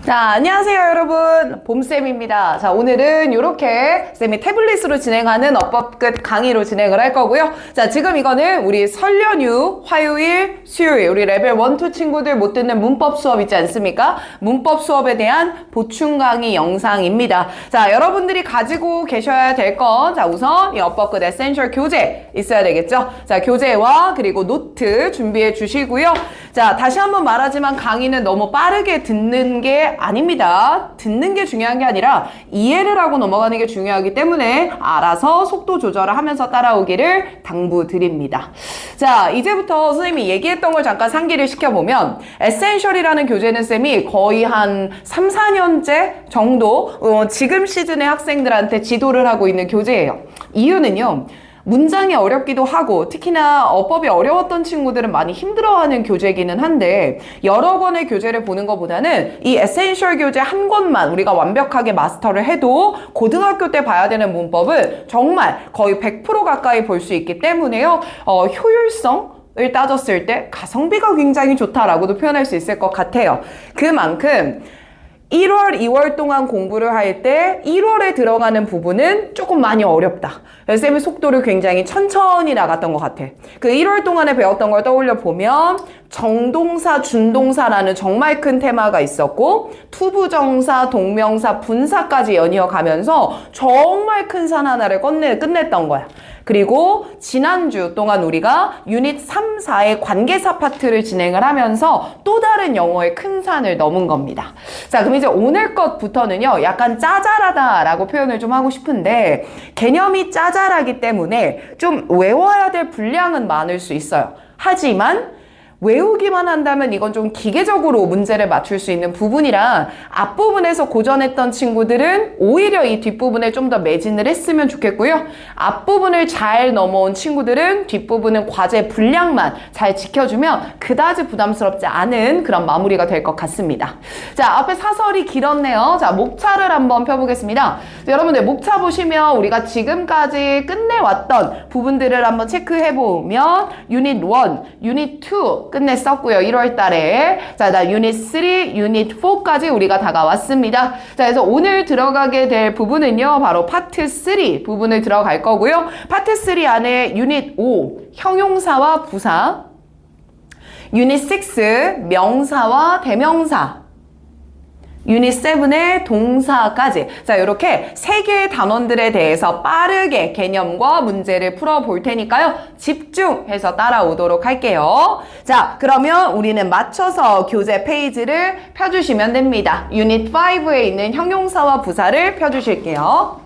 자, 안녕하세요 여러분, 봄쌤입니다. 자, 오늘은 이렇게 쌤이 태블릿으로 진행하는 어법 끝 강의로 진행을 할 거고요. 자, 지금 이거는 우리 설 연휴 화요일, 수요일 우리 레벨 1, 2 친구들 못 듣는 문법 수업 있지 않습니까? 문법 수업에 대한 보충 강의 영상입니다. 자, 여러분들이 가지고 계셔야 될 건, 자, 우선 이 어법 끝 에센셜 교재 있어야 되겠죠? 자, 교재와 그리고 노트 준비해 주시고요. 자, 다시 한번 말하지만 강의는 너무 빠르게 듣는 게 아닙니다. 듣는 게 중요한 게 아니라 이해를 하고 넘어가는 게 중요하기 때문에 알아서 속도 조절을 하면서 따라오기를 당부드립니다. 자, 이제부터 선생님이 얘기했던 걸 잠깐 상기를 시켜보면 에센셜이라는 교재는 쌤이 거의 한 3, 4년째 정도 지금 시즌의 학생들한테 지도를 하고 있는 교재예요. 이유는요. 문장이 어렵기도 하고 특히나 어법이 어려웠던 친구들은 많이 힘들어하는 교재이기는 한데 여러 권의 교재를 보는 것보다는 이 에센셜 교재 한 권만 우리가 완벽하게 마스터를 해도 고등학교 때 봐야 되는 문법을 정말 거의 100% 가까이 볼 수 있기 때문에요. 효율성을 따졌을 때 가성비가 굉장히 좋다라고도 표현할 수 있을 것 같아요. 그만큼 1월, 2월 동안 공부를 할 때 1월에 들어가는 부분은 조금 많이 어렵다. 쌤이 속도를 굉장히 천천히 나갔던 것 같아. 그 1월 동안에 배웠던 걸 떠올려 보면 정동사, 준동사라는 정말 큰 테마가 있었고 투부정사, 동명사, 분사까지 연이어 가면서 정말 큰 산 하나를 끝냈던 거야. 그리고 지난주 동안 우리가 유닛 3, 4의 관계사 파트를 진행을 하면서 또 다른 영어의 큰 산을 넘은 겁니다. 자, 그럼 이제 오늘 것부터는요, 약간 짜잘하다라고 표현을 좀 하고 싶은데 개념이 짜잘하기 때문에 좀 외워야 될 분량은 많을 수 있어요. 하지만 외우기만 한다면 이건 좀 기계적으로 문제를 맞출 수 있는 부분이라 앞부분에서 고전했던 친구들은 오히려 이 뒷부분에 좀 더 매진을 했으면 좋겠고요. 앞부분을 잘 넘어온 친구들은 뒷부분은 과제 분량만 잘 지켜주면 그다지 부담스럽지 않은 그런 마무리가 될 것 같습니다. 자, 앞에 사설이 길었네요. 자, 목차를 한번 펴보겠습니다. 자, 여러분들 목차 보시면 우리가 지금까지 끝내왔던 부분들을 한번 체크해보면 유닛 1, 유닛 2 끝냈었고요. 1월 달에. 자, 나 유닛 3, 유닛 4까지 우리가 다가왔습니다. 자, 그래서 오늘 들어가게 될 부분은요. 바로 파트 3 부분을 들어갈 거고요. 파트 3 안에 유닛 5, 형용사와 부사, 유닛 6, 명사와 대명사, 유닛 7의 동사까지. 자, 이렇게 3개의 단원들에 대해서 빠르게 개념과 문제를 풀어볼 테니까요. 집중해서 따라오도록 할게요. 자, 그러면 우리는 맞춰서 교재 페이지를 펴주시면 됩니다. 유닛 5에 있는 형용사와 부사를 펴주실게요.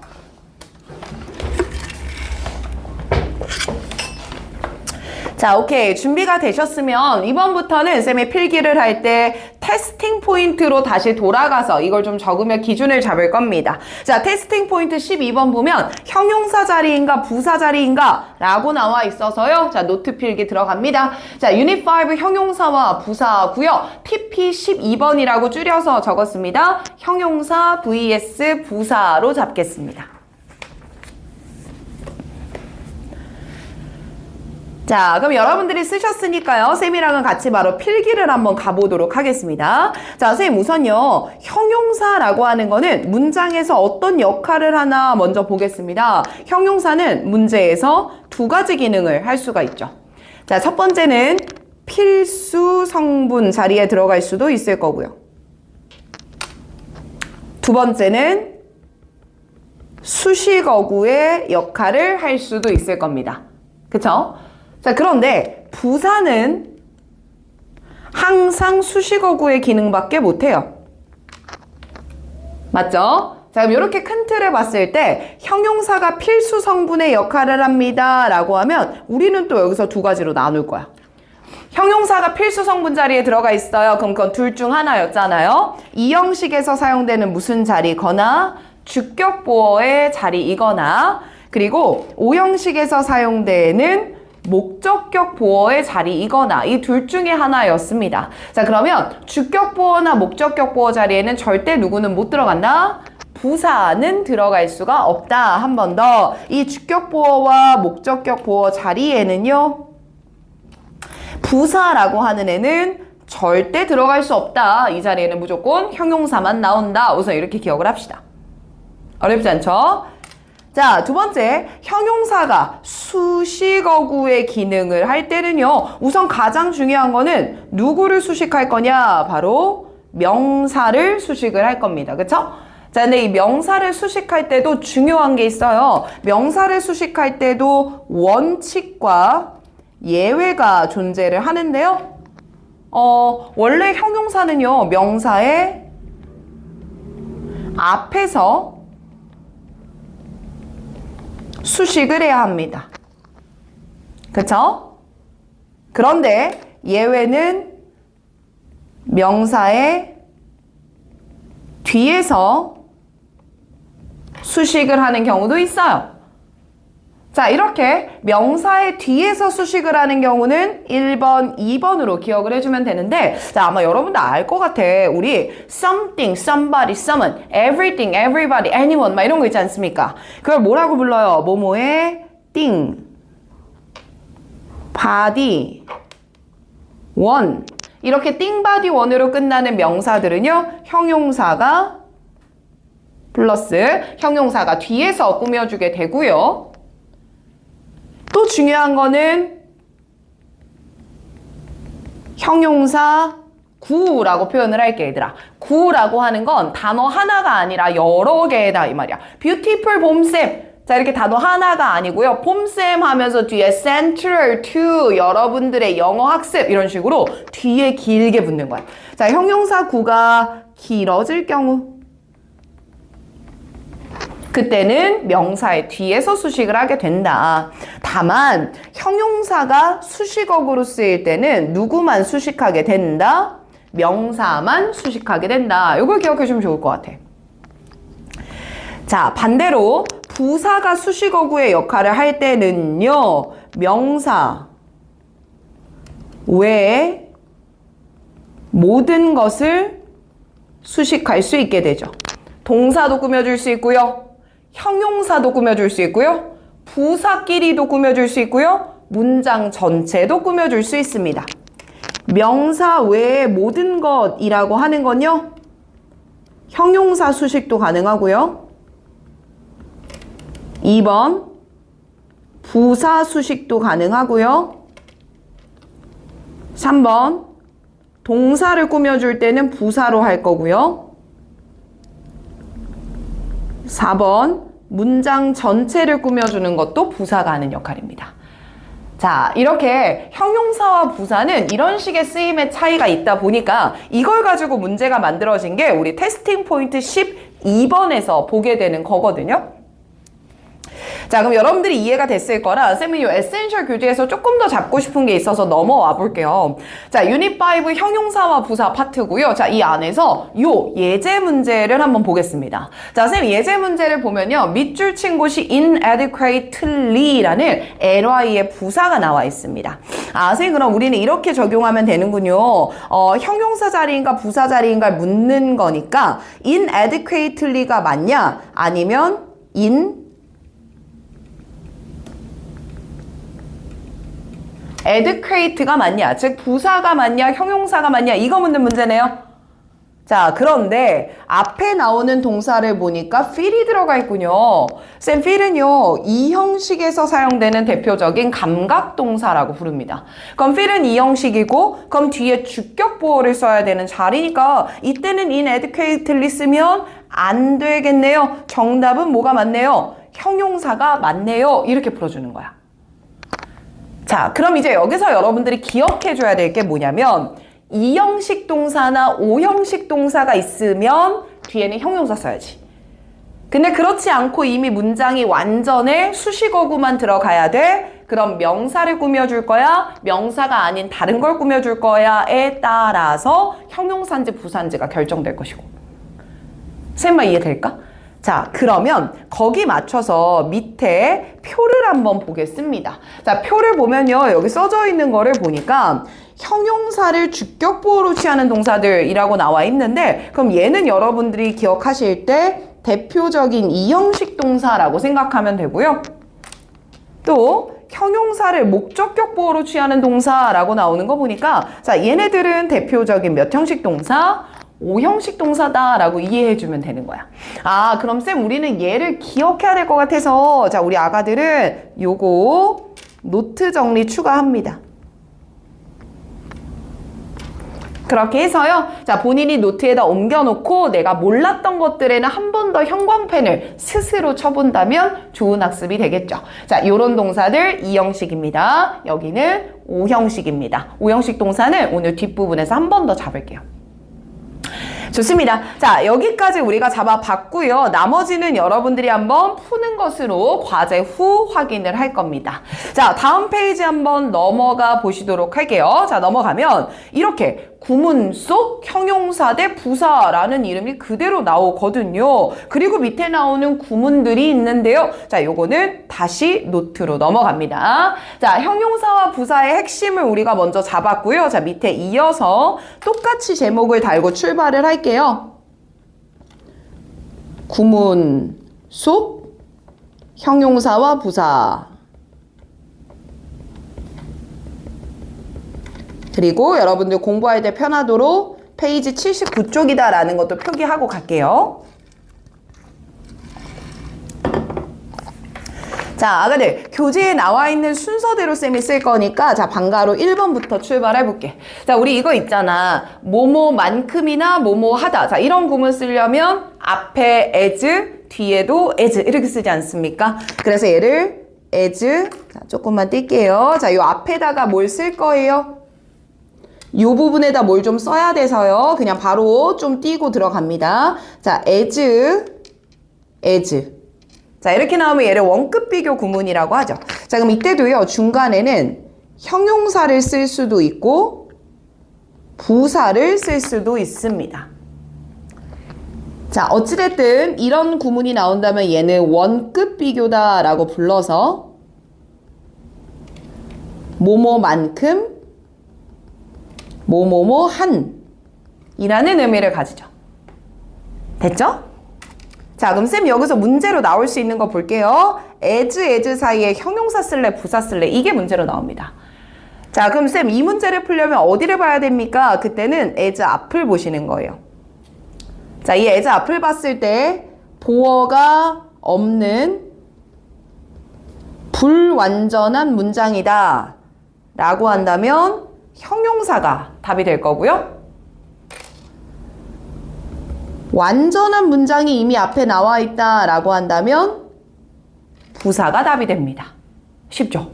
자, 오케이. 준비가 되셨으면 이번부터는 쌤이 필기를 할 때 테스팅 포인트로 다시 돌아가서 이걸 좀 적으면 기준을 잡을 겁니다. 자, 테스팅 포인트 12번 보면 형용사 자리인가 부사 자리인가 라고 나와 있어서요. 자, 노트 필기 들어갑니다. 자, 유닛 5 형용사와 부사고요. TP 12번이라고 줄여서 적었습니다. 형용사 vs 부사로 잡겠습니다. 자, 그럼 여러분들이 쓰셨으니까요. 쌤이랑은 같이 바로 필기를 한번 가보도록 하겠습니다. 자, 쌤 우선요. 형용사라고 하는 거는 문장에서 어떤 역할을 하나 먼저 보겠습니다. 형용사는 문제에서 두 가지 기능을 할 수가 있죠. 자, 첫 번째는 필수 성분 자리에 들어갈 수도 있을 거고요. 두 번째는 수식어구의 역할을 할 수도 있을 겁니다. 그쵸? 자, 그런데 부사는 항상 수식어구의 기능밖에 못해요. 맞죠? 자, 그럼 이렇게 큰 틀을 봤을 때 형용사가 필수 성분의 역할을 합니다 라고 하면 우리는 또 여기서 두 가지로 나눌 거야. 형용사가 필수 성분 자리에 들어가 있어요. 그럼 그건 둘 중 하나였잖아요. 이 형식에서 사용되는 무슨 자리거나 주격 보어의 자리이거나 그리고 오 형식에서 사용되는 목적격 보어의 자리이거나 이 둘 중에 하나였습니다. 자, 그러면 주격 보어나 목적격 보어 자리에는 절대 누구는 못 들어간다? 부사는 들어갈 수가 없다. 한 번 더. 이 주격 보어와 목적격 보어 자리에는요. 부사라고 하는 애는 절대 들어갈 수 없다. 이 자리에는 무조건 형용사만 나온다. 우선 이렇게 기억을 합시다. 어렵지 않죠? 자, 두 번째, 형용사가 수식어구의 기능을 할 때는요. 우선 가장 중요한 거는 누구를 수식할 거냐? 바로 명사를 수식을 할 겁니다. 그쵸? 자, 근데 이 명사를 수식할 때도 중요한 게 있어요. 명사를 수식할 때도 원칙과 예외가 존재를 하는데요. 원래 형용사는요, 명사의 앞에서 수식을 해야 합니다. 그쵸? 그런데 예외는 명사의 뒤에서 수식을 하는 경우도 있어요. 자, 이렇게 명사의 뒤에서 수식을 하는 경우는 1번, 2번으로 기억을 해주면 되는데, 자, 아마 여러분도 알 것 같아. 우리 something, somebody, someone, everything, everybody, anyone 막 이런 거 있지 않습니까? 그걸 뭐라고 불러요? 뭐뭐의 thing, body, one. 이렇게 thing, body, one으로 끝나는 명사들은요, 형용사가 플러스 형용사가 뒤에서 꾸며주게 되고요. 또 중요한 거는 형용사 구라고 표현을 할게, 얘들아. 구라고 하는 건 단어 하나가 아니라 여러 개다 이 말이야. beautiful 봄쌤. 자, 이렇게 단어 하나가 아니고요. 봄쌤 하면서 뒤에 central to 여러분들의 영어 학습 이런 식으로 뒤에 길게 붙는 거야. 자, 형용사 구가 길어질 경우 그때는 명사의 뒤에서 수식을 하게 된다. 다만 형용사가 수식어구로 쓰일 때는 누구만 수식하게 된다? 명사만 수식하게 된다. 이걸 기억해 주면 좋을 것 같아. 자, 반대로 부사가 수식어구의 역할을 할 때는요. 명사 외에 모든 것을 수식할 수 있게 되죠. 동사도 꾸며줄 수 있고요. 형용사도 꾸며줄 수 있고요. 부사끼리도 꾸며줄 수 있고요. 문장 전체도 꾸며줄 수 있습니다. 명사 외의 모든 것이라고 하는 건요. 형용사 수식도 가능하고요. 2번 부사 수식도 가능하고요. 3번 동사를 꾸며줄 때는 부사로 할 거고요. 4번 문장 전체를 꾸며주는 것도 부사가 하는 역할입니다. 자, 이렇게 형용사와 부사는 이런 식의 쓰임의 차이가 있다 보니까 이걸 가지고 문제가 만들어진 게 우리 테스팅 포인트 12번에서 보게 되는 거거든요. 자, 그럼 여러분들이 이해가 됐을 거라 쌤은 이 에센셜 교재에서 조금 더 잡고 싶은 게 있어서 넘어와 볼게요. 자, 유닛 5 형용사와 부사 파트고요. 자, 이 안에서 요 예제 문제를 한번 보겠습니다. 자, 쌤 예제 문제를 보면요. 밑줄 친 곳이 inadequately라는 ly의 부사가 나와 있습니다. 아, 쌤 그럼 우리는 이렇게 적용하면 되는군요. 형용사 자리인가 부사 자리인가 묻는 거니까 inadequately가 맞냐? 아니면 adequate가 맞냐, 즉 부사가 맞냐, 형용사가 맞냐, 이거 묻는 문제네요. 자, 그런데 앞에 나오는 동사를 보니까 feel이 들어가 있군요. 쌤, feel은요, 이 형식에서 사용되는 대표적인 감각동사라고 부릅니다. 그럼 feel은 이 형식이고, 그럼 뒤에 주격 보어를 써야 되는 자리니까 이때는 inadequately 쓰면 안 되겠네요. 정답은 뭐가 맞네요? 형용사가 맞네요. 이렇게 풀어주는 거야. 자, 그럼 이제 여기서 여러분들이 기억해 줘야 될 게 뭐냐면 이 형식 동사나 오 형식 동사가 있으면 뒤에는 형용사 써야지. 근데 그렇지 않고 이미 문장이 완전해 수식어구만 들어가야 돼. 그럼 명사를 꾸며줄 거야? 명사가 아닌 다른 걸 꾸며줄 거야?에 따라서 형용사인지 부사인지가 결정될 것이고. 쌤만 이해될까? 자, 그러면 거기 맞춰서 밑에 표를 한번 보겠습니다. 자, 표를 보면요. 여기 써져 있는 거를 보니까 형용사를 주격보호로 취하는 동사들이라고 나와 있는데 그럼 얘는 여러분들이 기억하실 때 대표적인 이형식 동사라고 생각하면 되고요. 또 형용사를 목적격 보어로 취하는 동사라고 나오는 거 보니까 자, 얘네들은 대표적인 몇 형식 동사? 5형식 동사다라고 이해해주면 되는 거야. 아, 그럼 쌤 우리는 얘를 기억해야 될 것 같아서 자, 우리 아가들은 요거 노트 정리 추가합니다. 그렇게 해서요. 자, 본인이 노트에다 옮겨놓고 내가 몰랐던 것들에는 한 번 더 형광펜을 스스로 쳐본다면 좋은 학습이 되겠죠. 자, 요런 동사들 2형식입니다. 여기는 5형식입니다. 5형식 동사는 오늘 뒷부분에서 한 번 더 잡을게요. 좋습니다. 자, 여기까지 우리가 잡아봤고요. 나머지는 여러분들이 한번 푸는 것으로 과제 후 확인을 할 겁니다. 자, 다음 페이지 한번 넘어가 보시도록 할게요. 자, 넘어가면 이렇게 구문 속 형용사 대 부사라는 이름이 그대로 나오거든요. 그리고 밑에 나오는 구문들이 있는데요. 자, 요거는 다시 노트로 넘어갑니다. 자, 형용사와 부사의 핵심을 우리가 먼저 잡았고요. 자, 밑에 이어서 똑같이 제목을 달고 출발을 할게요. 구문 속 형용사와 부사. 그리고 여러분들 공부할 때 편하도록 페이지 79쪽이다 라는 것도 표기하고 갈게요. 자, 아가들 교재에 나와 있는 순서대로 쌤이 쓸 거니까 자, 방가로 1번부터 출발해 볼게. 자, 우리 이거 있잖아. 뭐뭐만큼이나 뭐뭐하다. 자, 이런 구문 쓰려면 앞에 as, 뒤에도 as 이렇게 쓰지 않습니까? 그래서 얘를 as, 자, 조금만 뛸게요. 자, 요 앞에다가 뭘 쓸 거예요? 요 부분에다 뭘 좀 써야 돼서요. 그냥 바로 좀 띄고 들어갑니다. 자, as. 자, 이렇게 나오면 얘를 원급 비교 구문이라고 하죠. 자, 그럼 이때도요, 중간에는 형용사를 쓸 수도 있고, 부사를 쓸 수도 있습니다. 자, 어찌됐든 이런 구문이 나온다면 얘는 원급 비교다라고 불러서 뭐뭐만큼 뭐뭐뭐한 이라는 의미를 가지죠. 됐죠? 자, 그럼 쌤 여기서 문제로 나올 수 있는 거 볼게요. as 사이에 형용사 쓸래 부사 쓸래 이게 문제로 나옵니다. 자, 그럼 쌤 이 문제를 풀려면 어디를 봐야 됩니까? 그때는 as 앞을 보시는 거예요. 자, 이 as 앞을 봤을 때 보어가 없는 불완전한 문장이다 라고 한다면 형용사가 답이 될 거고요. 완전한 문장이 이미 앞에 나와 있다 라고 한다면 부사가 답이 됩니다. 쉽죠?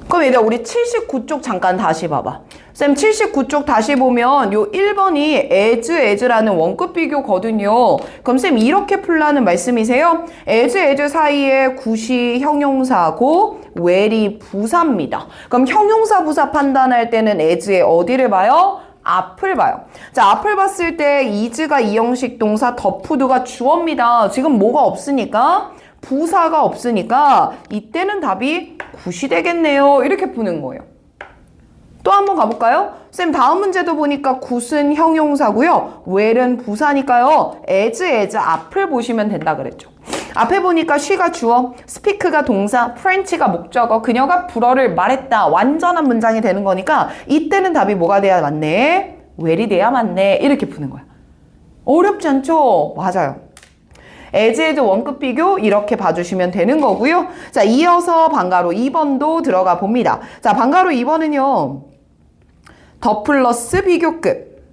그럼 얘들아 우리 79쪽 잠깐 다시 봐봐. 쌤 79쪽 다시 보면 요 1번이 as라는 원급 비교거든요. 그럼 쌤 이렇게 풀라는 말씀이세요? as 사이에 굿이 형용사고 where이 부사입니다. 그럼 형용사 부사 판단할 때는 as의 어디를 봐요? 앞을 봐요. 자, 앞을 봤을 때 is가 이형식 동사, 더푸드가 주어입니다. 지금 뭐가 없으니까? 부사가 없으니까 이때는 답이 굿이 되겠네요. 이렇게 푸는 거예요. 또 한번 가볼까요? 쌤 다음 문제도 보니까 굿은 형용사고요. where는 부사니까요. as 앞을 보시면 된다 그랬죠. 앞에 보니까 she가 주어, speak가 동사, French가 목적어, 그녀가 불어를 말했다. 완전한 문장이 되는 거니까 이때는 답이 뭐가 돼야 맞네? where이 돼야 맞네. 이렇게 푸는 거야. 어렵지 않죠? 맞아요. as 원급 비교 이렇게 봐주시면 되는 거고요. 자, 이어서 방가로 2번도 들어가 봅니다. 자, 방가로 2번은요. 더 플러스 비교급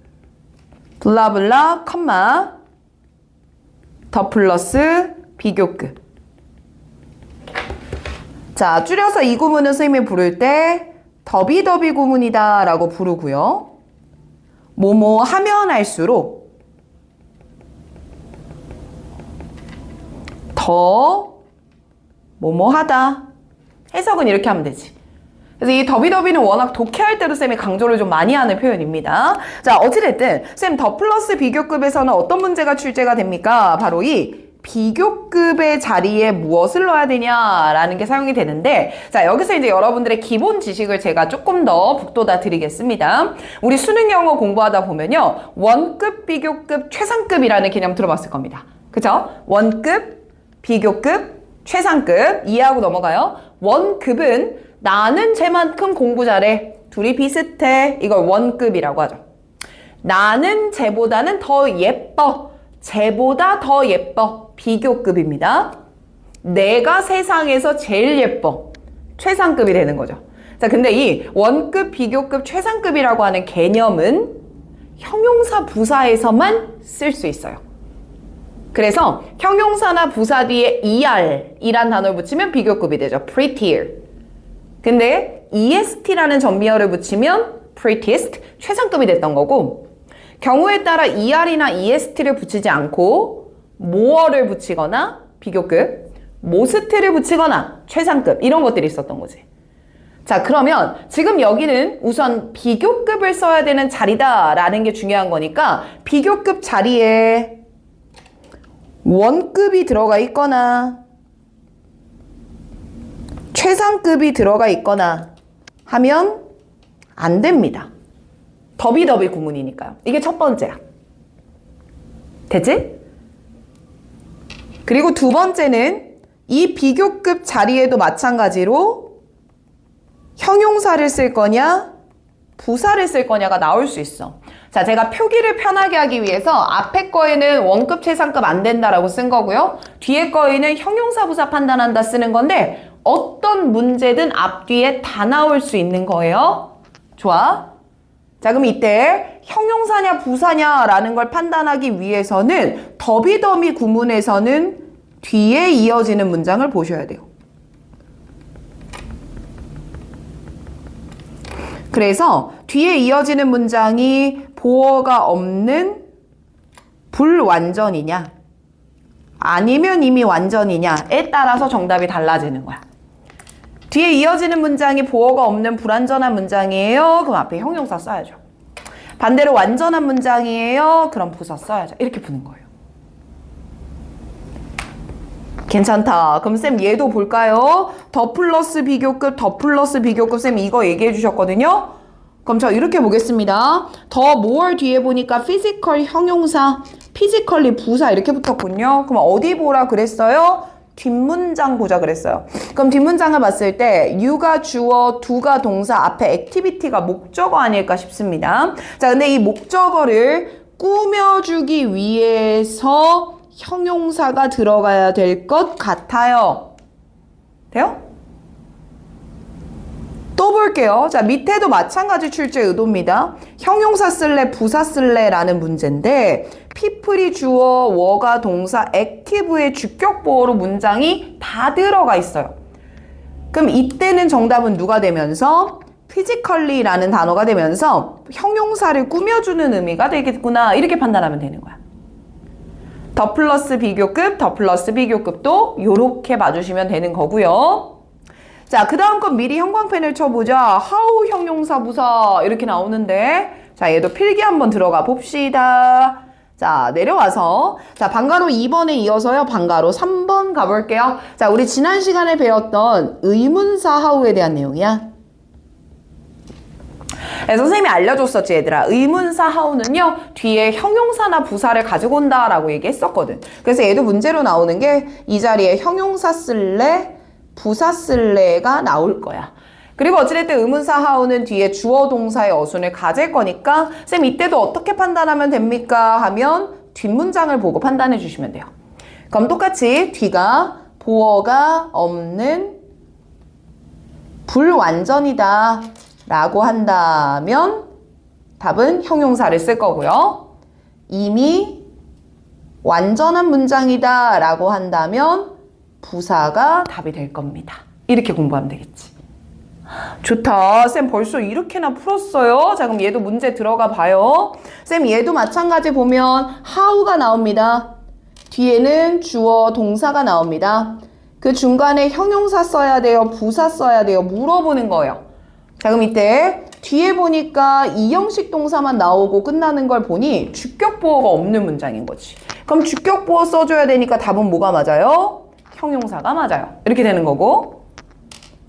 블라블라 컴마 더 플러스 비교급. 자, 줄여서 이 구문은 선생님이 부를 때 더비더비 구문이다 라고 부르고요. 뭐뭐 하면 할수록 더 뭐뭐 하다. 해석은 이렇게 하면 되지. 그래서 이 더비더비는 워낙 독해할 때도 쌤이 강조를 좀 많이 하는 표현입니다. 자, 어찌됐든 쌤 더 플러스 비교급에서는 어떤 문제가 출제가 됩니까? 바로 이 비교급의 자리에 무엇을 넣어야 되냐라는 게 사용이 되는데, 자, 여기서 이제 여러분들의 기본 지식을 제가 조금 더 북돋아 드리겠습니다. 우리 수능 영어 공부하다 보면요, 원급, 비교급, 최상급이라는 개념 들어봤을 겁니다. 그쵸? 원급, 비교급, 최상급 이해하고 넘어가요. 원급은 나는 쟤만큼 공부 잘해. 둘이 비슷해. 이걸 원급이라고 하죠. 나는 쟤보다는 더 예뻐. 쟤보다 더 예뻐. 비교급입니다. 내가 세상에서 제일 예뻐. 최상급이 되는 거죠. 자, 근데 이 원급, 비교급, 최상급이라고 하는 개념은 형용사, 부사에서만 쓸 수 있어요. 그래서 형용사나 부사 뒤에 er이란 단어를 붙이면 비교급이 되죠. prettier. 근데 est라는 전미어를 붙이면 prettiest, 최상급이 됐던 거고, 경우에 따라 er이나 est를 붙이지 않고 more를 붙이거나 비교급, most를 붙이거나 최상급, 이런 것들이 있었던 거지. 자, 그러면 지금 여기는 우선 비교급을 써야 되는 자리다라는 게 중요한 거니까 비교급 자리에 원급이 들어가 있거나 최상급이 들어가 있거나 하면 안 됩니다. 더비더비 구문이니까요. 이게 첫 번째야. 됐지? 그리고 두 번째는 이 비교급 자리에도 마찬가지로 형용사를 쓸 거냐 부사를 쓸 거냐가 나올 수 있어. 자, 제가 표기를 편하게 하기 위해서 앞에 거에는 원급, 최상급 안 된다라고 쓴 거고요. 뒤에 거에는 형용사, 부사 판단한다 쓰는 건데 어떤 문제든 앞뒤에 다 나올 수 있는 거예요. 좋아. 자, 그럼 이때 형용사냐 부사냐라는 걸 판단하기 위해서는 더비더미 구문에서는 뒤에 이어지는 문장을 보셔야 돼요. 그래서 뒤에 이어지는 문장이 보어가 없는 불완전이냐 아니면 이미 완전이냐에 따라서 정답이 달라지는 거야. 뒤에 이어지는 문장이 보어가 없는 불완전한 문장이에요. 그럼 앞에 형용사 써야죠. 반대로 완전한 문장이에요. 그럼 부사 써야죠. 이렇게 푸는 거예요. 괜찮다. 그럼 쌤 얘도 볼까요? 더 플러스 비교급, 더 플러스 비교급. 쌤 이거 얘기해 주셨거든요. 그럼 저 이렇게 보겠습니다. 더 more 뒤에 보니까 physical 형용사, physically 부사 이렇게 붙었군요. 그럼 어디 보라 그랬어요? 뒷문장 보자 그랬어요. 그럼 뒷문장을 봤을 때 you가 주어, do가 동사, 앞에 activity가 목적어 아닐까 싶습니다. 자, 근데 이 목적어를 꾸며주기 위해서 형용사가 들어가야 될 것 같아요. 돼요? 또 볼게요. 자, 밑에도 마찬가지 출제 의도입니다. 형용사 쓸래, 부사 쓸래 라는 문제인데 people이 주어, 워가 동사, active의 주격 보어로 문장이 다 들어가 있어요. 그럼 이때는 정답은 누가 되면서 physically 라는 단어가 되면서 형용사를 꾸며주는 의미가 되겠구나 이렇게 판단하면 되는 거야. 더 플러스 비교급, 더 플러스 비교급도 이렇게 봐주시면 되는 거고요. 자, 그 다음 건 미리 형광펜을 쳐보자. how 형용사 부사 이렇게 나오는데 자, 얘도 필기 한번 들어가 봅시다. 자, 내려와서 자, 방가로 2번에 이어서요. 방가로 3번 가볼게요. 자, 우리 지난 시간에 배웠던 의문사 how에 대한 내용이야. 네, 선생님이 알려줬었지 얘들아. 의문사 how는요 뒤에 형용사나 부사를 가지고 온다라고 얘기했었거든. 그래서 얘도 문제로 나오는 게 이 자리에 형용사 쓸래 부사 쓸래가 나올 거야. 그리고 어찌됐든 의문사 how는 뒤에 주어 동사의 어순을 가질 거니까 쌤 이때도 어떻게 판단하면 됩니까? 하면 뒷문장을 보고 판단해 주시면 돼요. 그럼 똑같이 뒤가 보어가 없는 불완전이다 라고 한다면 답은 형용사를 쓸 거고요. 이미 완전한 문장이다 라고 한다면 부사가 답이 될 겁니다. 이렇게 공부하면 되겠지. 좋다. 쌤 벌써 이렇게나 풀었어요. 자, 그럼 얘도 문제 들어가 봐요. 쌤 얘도 마찬가지 보면 how가 나옵니다. 뒤에는 주어 동사가 나옵니다. 그 중간에 형용사 써야 돼요? 부사 써야 돼요? 물어보는 거예요. 자, 그럼 이때 뒤에 보니까 이형식 동사만 나오고 끝나는 걸 보니 주격보어가 없는 문장인 거지. 그럼 주격보어 써줘야 되니까 답은 뭐가 맞아요? 형용사가 맞아요. 이렇게 되는 거고.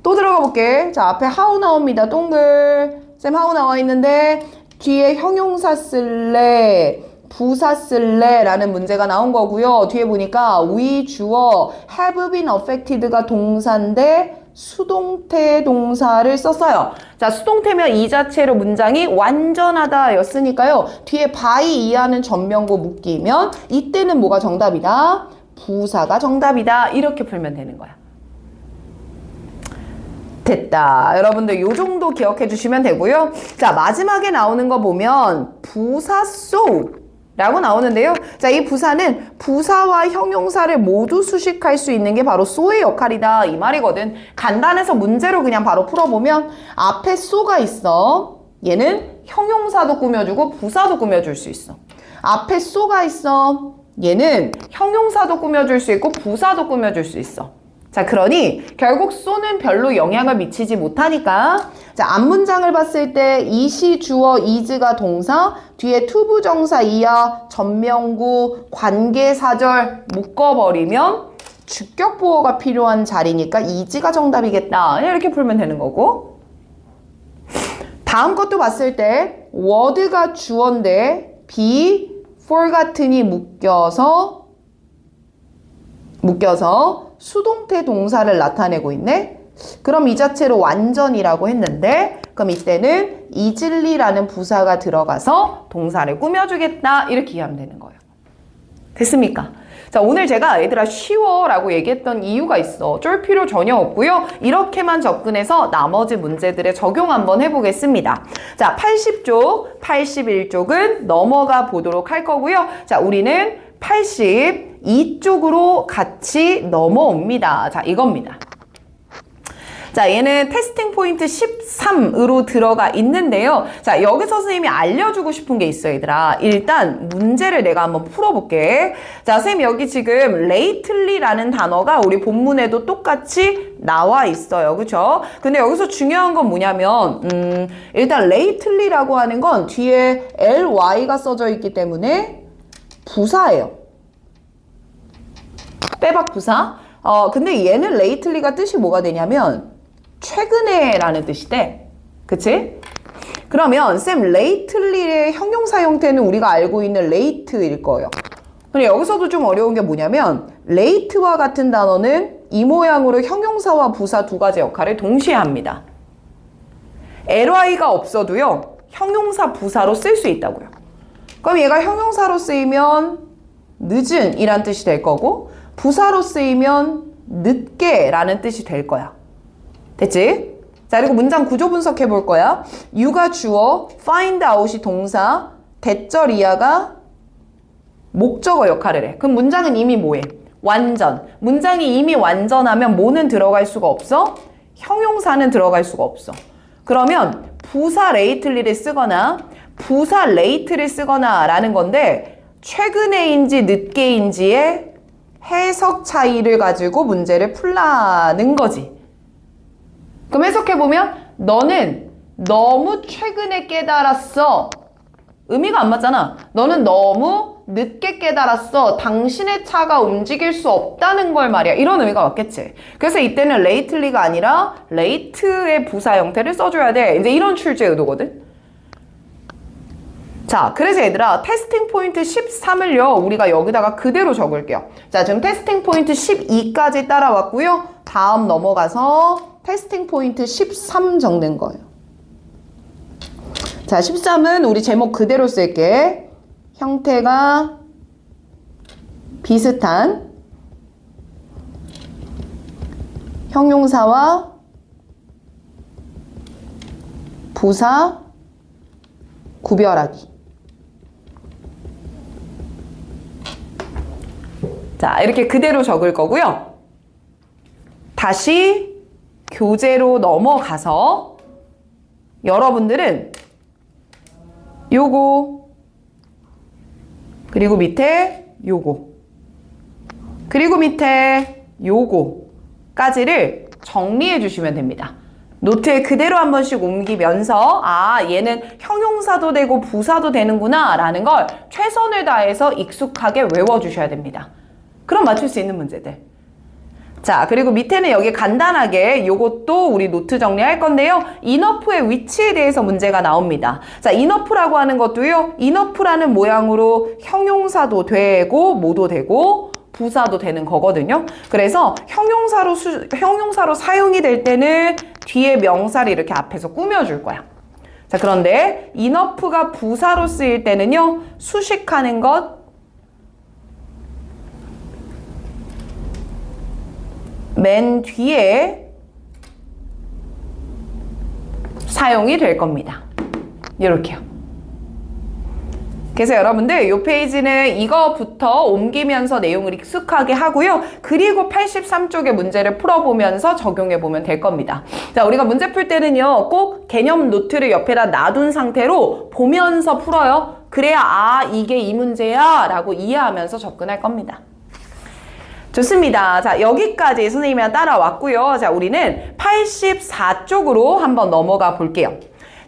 또 들어가 볼게. 자, 앞에 how 나옵니다. 동글. 쌤 how 나와 있는데 뒤에 형용사 쓸래, 부사 쓸래 라는 문제가 나온 거고요. 뒤에 보니까 we 주어 have been affected가 동사인데 수동태 동사를 썼어요. 자, 수동태면 이 자체로 문장이 완전하다 였으니까요. 뒤에 by 이하는 전명구 묶이면 이때는 뭐가 정답이다? 부사가 정답이다. 이렇게 풀면 되는 거야. 됐다. 여러분들 요 정도 기억해 주시면 되고요. 자, 마지막에 나오는 거 보면 부사 so 라고 나오는데요. 자, 이 부사는 부사와 형용사를 모두 수식할 수 있는 게 바로 so의 역할이다. 이 말이거든. 간단해서 문제로 그냥 바로 풀어보면 앞에 so가 있어. 얘는 형용사도 꾸며주고 부사도 꾸며줄 수 있어. 앞에 so가 있어. 얘는 형용사도 꾸며줄 수 있고 부사도 꾸며줄 수 있어. 자, 그러니 결국 so는 별로 영향을 미치지 못하니까 자, 앞문장을 봤을 때 이시, 주어, is가 동사, 뒤에 투부정사 이하, 전명구, 관계사절 묶어버리면 주격보어가 필요한 자리니까 is가 정답이겠다. 이렇게 풀면 되는 거고, 다음 것도 봤을 때 word가 주어인데 be, for 같으니 묶여서 수동태 동사를 나타내고 있네? 그럼 이 자체로 완전이라고 했는데 그럼 이때는 easily라는 부사가 들어가서 동사를 꾸며주겠다. 이렇게 이해하면 되는 거예요. 됐습니까? 자, 오늘 제가 얘들아 쉬워 라고 얘기했던 이유가 있어. 쫄 필요 전혀 없고요. 이렇게만 접근해서 나머지 문제들에 적용 한번 해보겠습니다. 자, 80쪽, 81쪽은 넘어가 보도록 할 거고요. 자, 우리는 82쪽으로 같이 넘어옵니다. 자, 이겁니다. 자, 얘는 테스팅 포인트 13으로 들어가 있는데요. 자, 여기서 선생님이 알려주고 싶은 게 있어, 얘들아. 일단 문제를 내가 한번 풀어볼게. 자, 선생님 여기 지금 lately라는 단어가 우리 본문에도 똑같이 나와 있어요. 그쵸? 근데 여기서 중요한 건 뭐냐면 일단 lately라고 하는 건 뒤에 ly가 써져 있기 때문에 부사예요. 빼박 부사. 근데 얘는 lately가 뜻이 뭐가 되냐면 최근에 라는 뜻이 돼. 그치? 그러면 쌤 lately의 형용사 형태는 우리가 알고 있는 late일 거예요. 근데 여기서도 좀 어려운 게 뭐냐면 late와 같은 단어는 이 모양으로 형용사와 부사 두 가지 역할을 동시에 합니다. ly가 없어도요. 형용사 부사로 쓸 수 있다고요. 그럼 얘가 형용사로 쓰이면 늦은 이란 뜻이 될 거고 부사로 쓰이면 늦게 라는 뜻이 될 거야. 됐지? 자, 그리고 문장 구조 분석해 볼 거야. you가 주어, find out이 동사, 대절 이하가 목적어 역할을 해. 그럼 문장은 이미 뭐해? 완전. 문장이 이미 완전하면 뭐는 들어갈 수가 없어? 형용사는 들어갈 수가 없어. 그러면 부사 lately를 쓰거나 부사 late를 쓰거나 라는 건데 최근에인지 늦게인지의 해석 차이를 가지고 문제를 풀라는 거지. 그럼 해석해보면 너는 너무 최근에 깨달았어. 의미가 안 맞잖아. 너는 너무 늦게 깨달았어. 당신의 차가 움직일 수 없다는 걸 말이야. 이런 의미가 맞겠지. 그래서 이때는 lately가 아니라 late의 부사 형태를 써줘야 돼. 이제 이런 출제 의도거든. 자, 그래서 얘들아 테스팅 포인트 13을요 우리가 여기다가 그대로 적을게요. 자, 지금 테스팅 포인트 12까지 따라왔고요. 다음 넘어가서 테스팅 포인트 13 적는 거예요. 자, 13은 우리 제목 그대로 쓸게. 형태가 비슷한 형용사와 부사 구별하기. 자, 이렇게 그대로 적을 거고요. 다시 교재로 넘어가서 여러분들은 요거 그리고 밑에 요거 그리고 밑에 요거까지를 정리해 주시면 됩니다. 노트에 그대로 한 번씩 옮기면서 아, 얘는 형용사도 되고 부사도 되는구나 라는 걸 최선을 다해서 익숙하게 외워주셔야 됩니다. 그럼 맞출 수 있는 문제들. 자, 그리고 밑에는 여기 간단하게 요것도 우리 노트 정리할 건데요. enough의 위치에 대해서 문제가 나옵니다. 자, enough라고 하는 것도요. enough라는 모양으로 형용사도 되고 뭐도 되고 부사도 되는 거거든요. 그래서 형용사로 사용이 될 때는 뒤에 명사를 이렇게 앞에서 꾸며줄 거야. 자, 그런데 enough가 부사로 쓰일 때는요, 수식하는 것, 맨 뒤에 사용이 될 겁니다. 이렇게요. 그래서 여러분들 이 페이지는 이거부터 옮기면서 내용을 익숙하게 하고요. 그리고 83쪽의 문제를 풀어보면서 적용해보면 될 겁니다. 자, 우리가 문제 풀 때는요, 꼭 개념 노트를 옆에다 놔둔 상태로 보면서 풀어요. 그래야 아, 이게 이 문제야 라고 이해하면서 접근할 겁니다. 좋습니다. 자, 여기까지 선생님이랑 따라왔고요. 자, 우리는 84쪽으로 한번 넘어가 볼게요.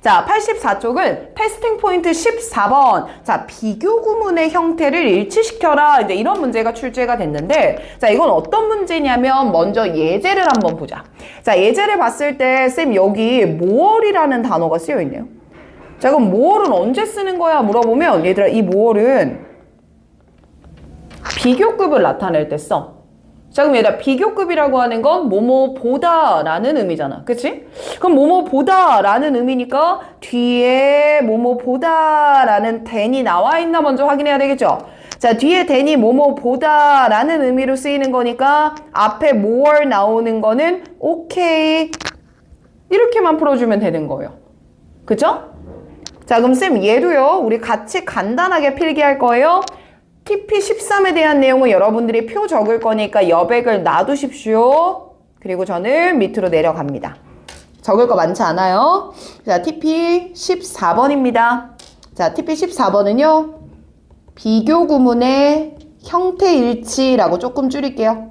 자, 84쪽은 테스팅 포인트 14번. 자, 비교 구문의 형태를 일치시켜라. 이제 이런 문제가 출제가 됐는데, 자, 이건 어떤 문제냐면, 먼저 예제를 한번 보자. 자, 예제를 봤을 때, 쌤, 여기 more이라는 단어가 쓰여 있네요. 자, 그럼 more은 언제 쓰는 거야? 물어보면, 얘들아, 이 more은 비교급을 나타낼 때 써. 자, 그럼 얘들아, 비교급이라고 하는 건 뭐뭐보다 라는 의미잖아. 그치? 그럼 뭐뭐보다 라는 의미니까 뒤에 뭐뭐보다 라는 than이 나와 있나 먼저 확인해야 되겠죠? 자, 뒤에 than이 뭐뭐보다 라는 의미로 쓰이는 거니까 앞에 more 나오는 거는 오케이. 이렇게만 풀어주면 되는 거예요. 그죠? 자, 그럼 쌤, 얘도요, 우리 같이 간단하게 필기할 거예요. TP13에 대한 내용은 여러분들이 표 적을 거니까 여백을 놔두십시오. 그리고 저는 밑으로 내려갑니다. 적을 거 많지 않아요. 자, TP14번입니다. 자, TP14번은요. 비교 구문의 형태 일치라고 조금 줄일게요.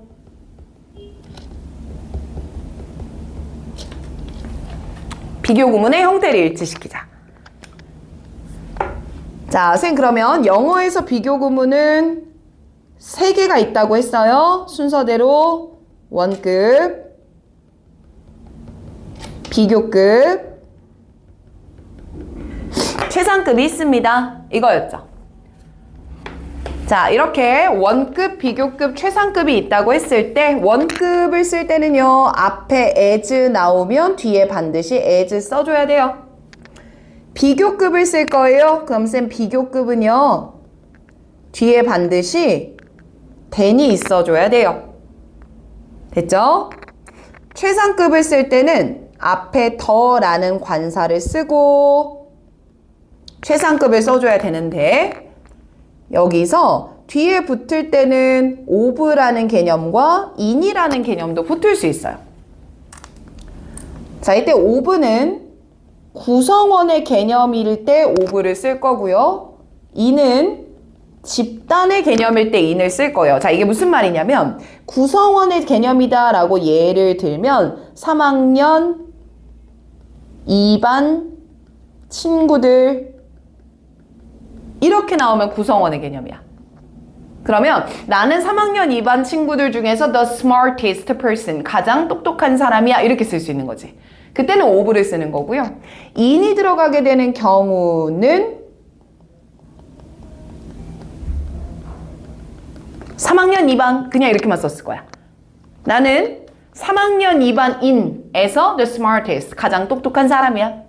비교 구문의 형태를 일치시키자. 자, 선생님 그러면 영어에서 비교 구문은 3개가 있다고 했어요. 순서대로 원급, 비교급, 최상급이 있습니다. 이거였죠. 자, 이렇게 원급, 비교급, 최상급이 있다고 했을 때 원급을 쓸 때는요. 앞에 as 나오면 뒤에 반드시 as 써줘야 돼요. 비교급을 쓸 거예요. 그럼 쌤 비교급은요. 뒤에 반드시 than이 있어줘야 돼요. 됐죠? 최상급을 쓸 때는 앞에 더라는 관사를 쓰고 최상급을 써줘야 되는데 여기서 뒤에 붙을 때는 of라는 개념과 in이라는 개념도 붙을 수 있어요. 자, 이때 of는 구성원의 개념일 때 of를 쓸 거고요. in은 집단의 개념일 때 in을 쓸 거예요. 자, 이게 무슨 말이냐면 구성원의 개념이다 라고 예를 들면 3학년 2반 친구들 이렇게 나오면 구성원의 개념이야. 그러면 나는 3학년 2반 친구들 중에서 the smartest person, 가장 똑똑한 사람이야 이렇게 쓸 수 있는 거지. 그때는 of를 쓰는 거고요. in이 들어가게 되는 경우는 3학년 2반 그냥 이렇게만 썼을 거야. 나는 3학년 2반 in에서 the smartest, 가장 똑똑한 사람이야.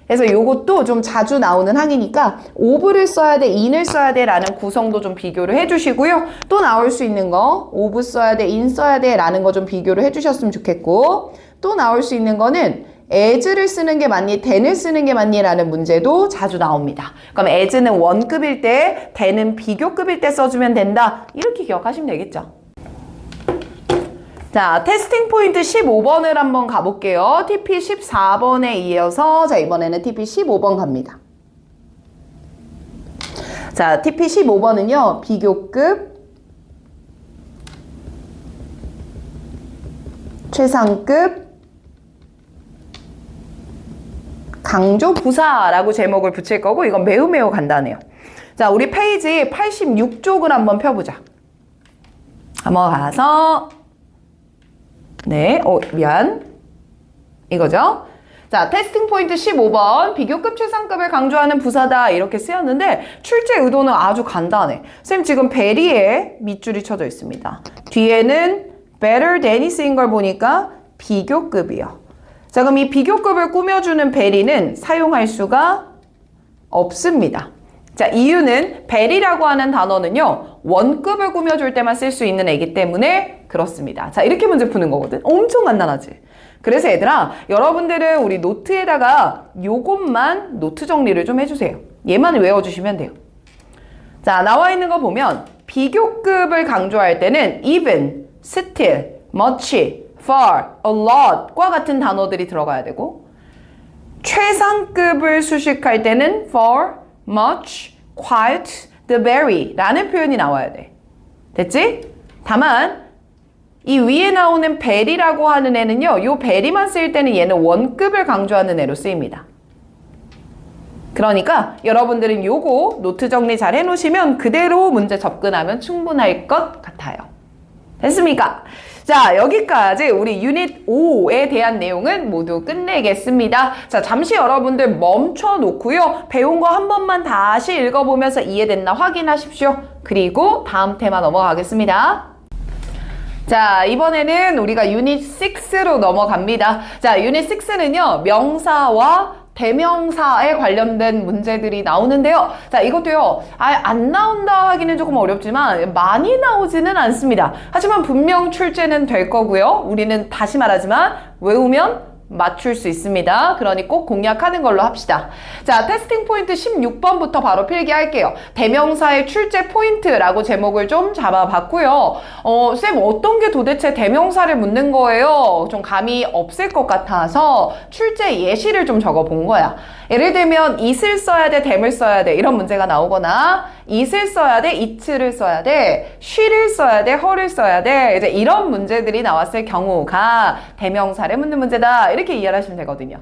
그래서 요것도 좀 자주 나오는 항이니까 of를 써야 돼, in을 써야 돼 라는 구성도 좀 비교를 해주시고요. 또 나올 수 있는 거 of 써야 돼, in 써야 돼 라는 거 좀 비교를 해주셨으면 좋겠고 또 나올 수 있는 거는 as를 쓰는 게 맞니, than을 쓰는 게 맞니 라는 문제도 자주 나옵니다. 그럼 as는 원급일 때, than은 비교급일 때 써주면 된다. 이렇게 기억하시면 되겠죠. 자, 테스팅 포인트 15번을 한번 가볼게요. TP 14번에 이어서 자, 이번에는 TP 15번 갑니다. 자, TP 15번은요. 비교급, 최상급, 강조 부사라고 제목을 붙일 거고 이건 매우 간단해요. 자, 우리 페이지 86쪽을 한번 펴보자. 넘어가서 네, 미안. 이거죠? 자, 테스팅 포인트 15번. 비교급 최상급을 강조하는 부사다. 이렇게 쓰였는데 출제 의도는 아주 간단해. 쌤 지금 베리에 밑줄이 쳐져 있습니다. 뒤에는 better than이 쓰인 걸 보니까 비교급이요. 자, 그럼 이 비교급을 꾸며주는 베리는 사용할 수가 없습니다. 자, 이유는 베리라고 하는 단어는요, 원급을 꾸며줄 때만 쓸 수 있는 애기 때문에 그렇습니다. 자, 이렇게 문제 푸는 거거든. 엄청 간단하지? 그래서 얘들아, 여러분들은 우리 노트에다가 요것만 노트 정리를 좀 해주세요. 얘만 외워주시면 돼요. 자, 나와 있는 거 보면 비교급을 강조할 때는 even, still, much, far, a lot 과 같은 단어들이 들어가야 되고 최상급을 수식할 때는 for, much, quite, the very 라는 표현이 나와야 돼. 됐지? 다만 이 위에 나오는 베리라고 하는 애는요, 요 베리만 쓰일 때는 얘는 원급을 강조하는 애로 쓰입니다. 그러니까 여러분들은 요거 노트 정리 잘 해놓으시면 그대로 문제 접근하면 충분할 것 같아요. 됐습니까? 자, 여기까지 우리 유닛 5에 대한 내용은 모두 끝내겠습니다. 자, 잠시 여러분들 멈춰 놓고요. 배운 거 한 번만 다시 읽어보면서 이해됐나 확인하십시오. 그리고 다음 테마 넘어가겠습니다. 자, 이번에는 우리가 유닛 6로 넘어갑니다. 자, 유닛 6는요, 명사와 대명사에 관련된 문제들이 나오는데요. 자, 이것도요, 안 나온다 하기는 조금 어렵지만 많이 나오지는 않습니다. 하지만 분명 출제는 될 거고요. 우리는 다시 말하지만 외우면 맞출 수 있습니다. 그러니 꼭 공략하는 걸로 합시다. 자, 테스팅 포인트 16번부터 바로 필기할게요. 대명사의 출제 포인트라고 제목을 좀 잡아봤고요. 쌤 어떤 게 도대체 대명사를 묻는 거예요? 좀 감이 없을 것 같아서 출제 예시를 좀 적어본 거야. 예를 들면 it을 써야 돼, them을 써야 돼 이런 문제가 나오거나 it을 써야 돼, it를 써야 돼, she를 써야 돼, her를 써야 돼 이제 이런 문제들이 나왔을 경우가 대명사를 묻는 문제다 이렇게 이해하시면 되거든요.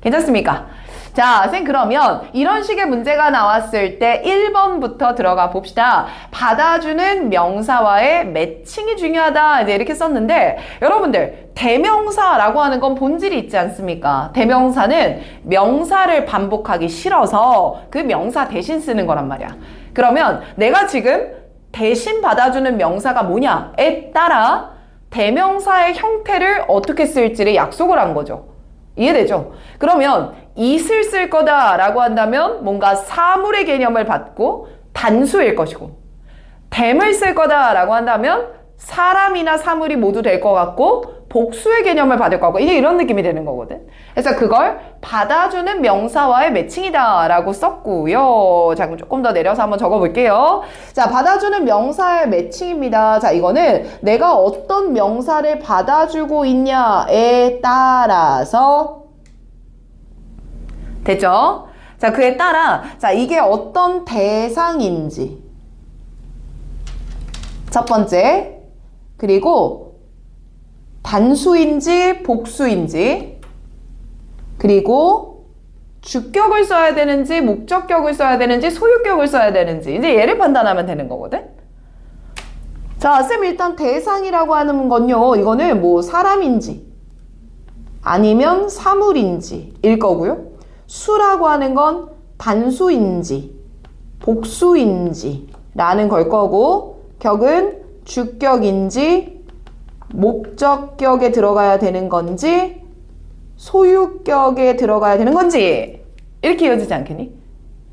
괜찮습니까? 자, 쌤 그러면 이런 식의 문제가 나왔을 때 1번부터 들어가 봅시다. 받아주는 명사와의 매칭이 중요하다 이제 이렇게 썼는데 여러분들 대명사라고 하는 건 본질이 있지 않습니까? 대명사는 명사를 반복하기 싫어서 그 명사 대신 쓰는 거란 말이야. 그러면 내가 지금 대신 받아주는 명사가 뭐냐에 따라 대명사의 형태를 어떻게 쓸지를 약속을 한 거죠. 이해되죠? 그러면 it을 쓸 거다라고 한다면 뭔가 사물의 개념을 받고 단수일 것이고 them을 쓸 거다라고 한다면 사람이나 사물이 모두 될 것 같고 복수의 개념을 받을 것 같고 이제 이런 느낌이 되는 거거든. 그래서 그걸 받아주는 명사와의 매칭이다 라고 썼고요. 자, 그럼 조금 더 내려서 한번 적어볼게요. 자, 받아주는 명사의 매칭입니다. 자, 이거는 내가 어떤 명사를 받아주고 있냐에 따라서 됐죠? 자, 그에 따라 자, 이게 어떤 대상인지 첫 번째 그리고 단수인지 복수인지 그리고 주격을 써야 되는지 목적격을 써야 되는지 소유격을 써야 되는지 이제 얘를 판단하면 되는 거거든. 자, 쌤 일단 대상이라고 하는 건요 이거는 뭐 사람인지 아니면 사물인지 일 거고요. 수라고 하는 건 단수인지 복수인지 라는 걸 거고 격은 주격인지 목적격에 들어가야 되는 건지 소유격에 들어가야 되는 건지 이렇게 이어지지 않겠니?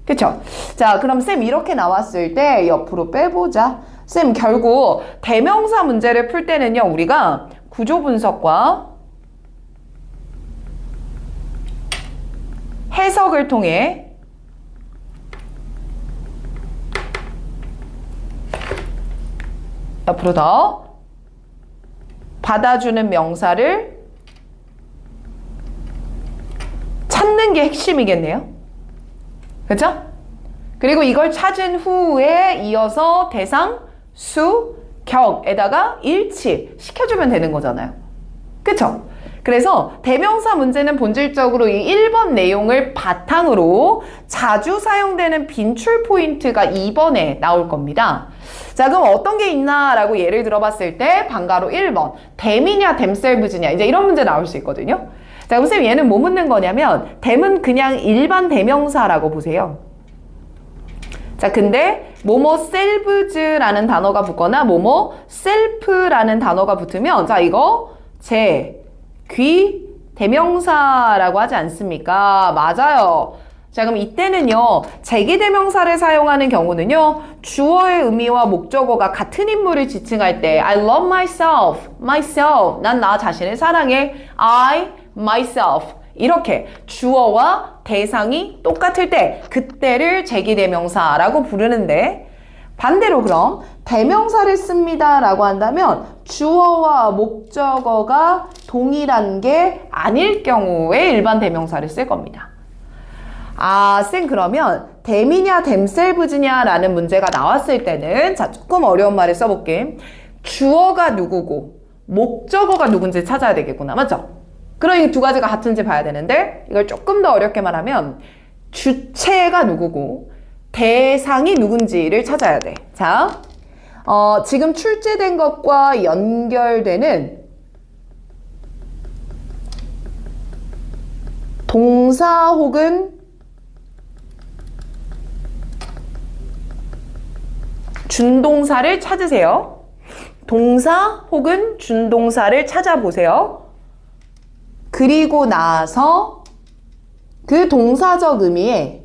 그쵸? 자, 그럼 쌤 이렇게 나왔을 때 옆으로 빼보자. 쌤 결국 대명사 문제를 풀 때는요 우리가 구조 분석과 해석을 통해 옆으로 더 받아주는 명사를 찾는 게 핵심이겠네요. 그렇죠? 그리고 이걸 찾은 후에 이어서 대상, 수, 격에다가 일치 시켜주면 되는 거잖아요. 그렇죠? 그래서 대명사 문제는 본질적으로 이 1번 내용을 바탕으로 자주 사용되는 빈출 포인트가 2번에 나올 겁니다. 자, 그럼 어떤 게 있나 라고 예를 들어봤을 때 방가로 1번 them이냐 themselves냐 이제 이런 문제 나올 수 있거든요. 자, 그럼 쌤 얘는 뭐 묻는 거냐면 them은 그냥 일반 대명사라고 보세요. 자, 근데 뭐뭐 selves라는 단어가 붙거나 뭐뭐 self라는 단어가 붙으면 자, 이거 제, 귀, 대명사라고 하지 않습니까? 맞아요. 자, 그럼 이때는요, 제기대명사를 사용하는 경우는요, 주어의 의미와 목적어가 같은 인물을 지칭할 때 I love myself, 난 나 자신을 사랑해, I, myself 이렇게 주어와 대상이 똑같을 때 그때를 제기대명사라고 부르는데 반대로 그럼 대명사를 씁니다 라고 한다면 주어와 목적어가 동일한 게 아닐 경우에 일반 대명사를 쓸 겁니다. 아, 쌤 그러면 them이냐 themselves냐 라는 문제가 나왔을 때는 자, 조금 어려운 말을 써볼게. 주어가 누구고 목적어가 누군지 찾아야 되겠구나. 맞죠? 그럼 이 두 가지가 같은지 봐야 되는데 이걸 조금 더 어렵게 말하면 주체가 누구고 대상이 누군지를 찾아야 돼. 자, 지금 출제된 것과 연결되는 동사 혹은 준동사를 찾으세요. 동사 혹은 준동사를 찾아보세요. 그리고 나서 그 동사적 의미에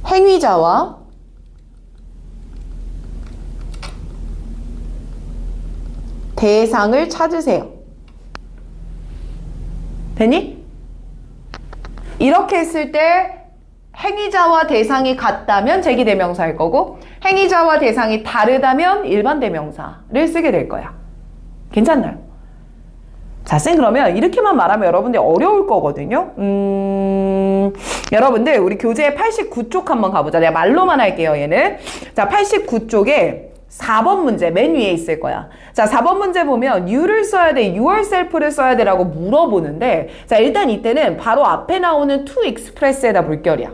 행위자와 대상을 찾으세요. 됐니? 이렇게 했을 때 행위자와 대상이 같다면 제기대명사일 거고 행위자와 대상이 다르다면 일반 대명사를 쓰게 될 거야. 괜찮나요? 자, 쌤 그러면 이렇게만 말하면 여러분들 어려울 거거든요. 여러분들 우리 교재 89쪽 한번 가보자. 내가 말로만 할게요, 얘는. 자, 89쪽에 4번 문제 맨 위에 있을 거야. 자, 4번 문제 보면 you를 써야 돼, yourself를 써야 돼 라고 물어보는데 자, 일단 이때는 바로 앞에 나오는 to express에다 물결이야.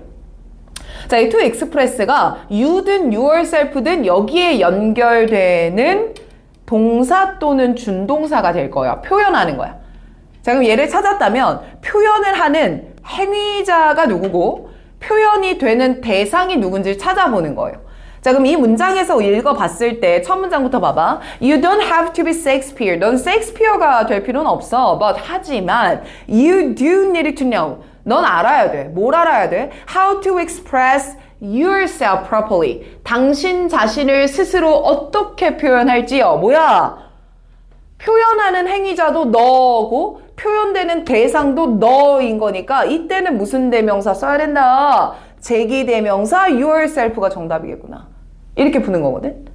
자, 이 to express가 you든 yourself든 여기에 연결되는 동사 또는 준동사가 될 거야. 표현하는 거야. 자, 그럼 얘를 찾았다면 표현을 하는 행위자가 누구고 표현이 되는 대상이 누군지 찾아보는 거예요. 자, 그럼 이 문장에서 읽어봤을 때 첫 문장부터 봐봐. You don't have to be Shakespeare. 넌 셰익스피어가 될 필요는 없어. But 하지만 you do need to know. 넌 알아야 돼. 뭘 알아야 돼? How to express yourself properly. 당신 자신을 스스로 어떻게 표현할지요. 뭐야? 표현하는 행위자도 너고 표현되는 대상도 너인 거니까 이때는 무슨 대명사 써야 된다? 제기대명사 yourself가 정답이겠구나. 이렇게 푸는 거거든.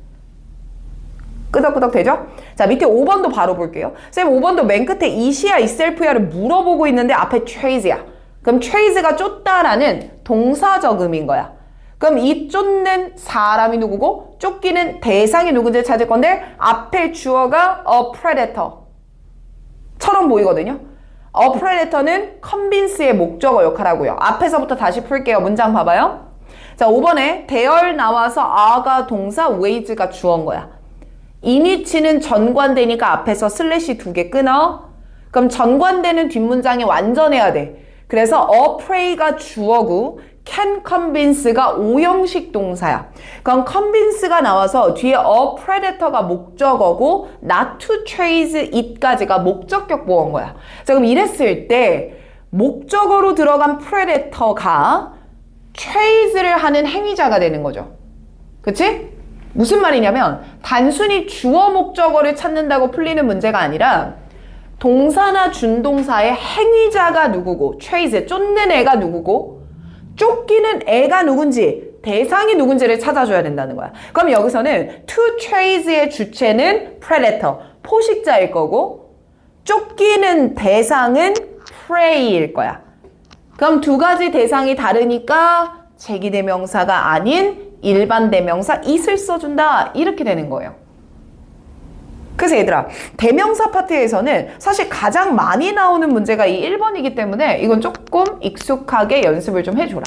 끄덕끄덕 되죠? 자, 밑에 5번도 바로 볼게요. 쌤 5번도 맨 끝에 이시야 이셀프야를 물어보고 있는데 앞에 chase야. 그럼 chase가 쫓다라는 동사적 의미인 거야. 그럼 이 쫓는 사람이 누구고 쫓기는 대상이 누군지 찾을 건데 앞에 주어가 a predator 처럼 보이거든요. a predator는 convince의 목적어 역할하고요. 앞에서부터 다시 풀게요. 문장 봐봐요. 자, 5번에 대열 나와서 a가 동사, wage가 주어인 거야. in위치는 전관되니까 앞에서 슬래시 2개 끊어. 그럼 전관되는 뒷문장이 완전해야 돼. 그래서 a prey가 주어고 can convince가 오형식 동사야. 그럼 convince가 나와서 뒤에 a predator가 목적어고 not to chase it까지가 목적격 보어인 거야. 자, 그럼 이랬을 때 목적어로 들어간 predator가 chase를 하는 행위자가 되는 거죠. 그치? 무슨 말이냐면 단순히 주어 목적어를 찾는다고 풀리는 문제가 아니라 동사나 준동사의 행위자가 누구고 chase, 쫓는 애가 누구고 쫓기는 애가 누군지 대상이 누군지를 찾아줘야 된다는 거야. 그럼 여기서는 to chase의 주체는 predator, 포식자일 거고 쫓기는 대상은 prey일 거야. 그럼 두 가지 대상이 다르니까 제기대명사가 아닌 일반 대명사 it을 써준다. 이렇게 되는 거예요. 그래서 얘들아, 대명사 파트에서는 사실 가장 많이 나오는 문제가 이 1번이기 때문에 이건 조금 익숙하게 연습을 좀 해줘라.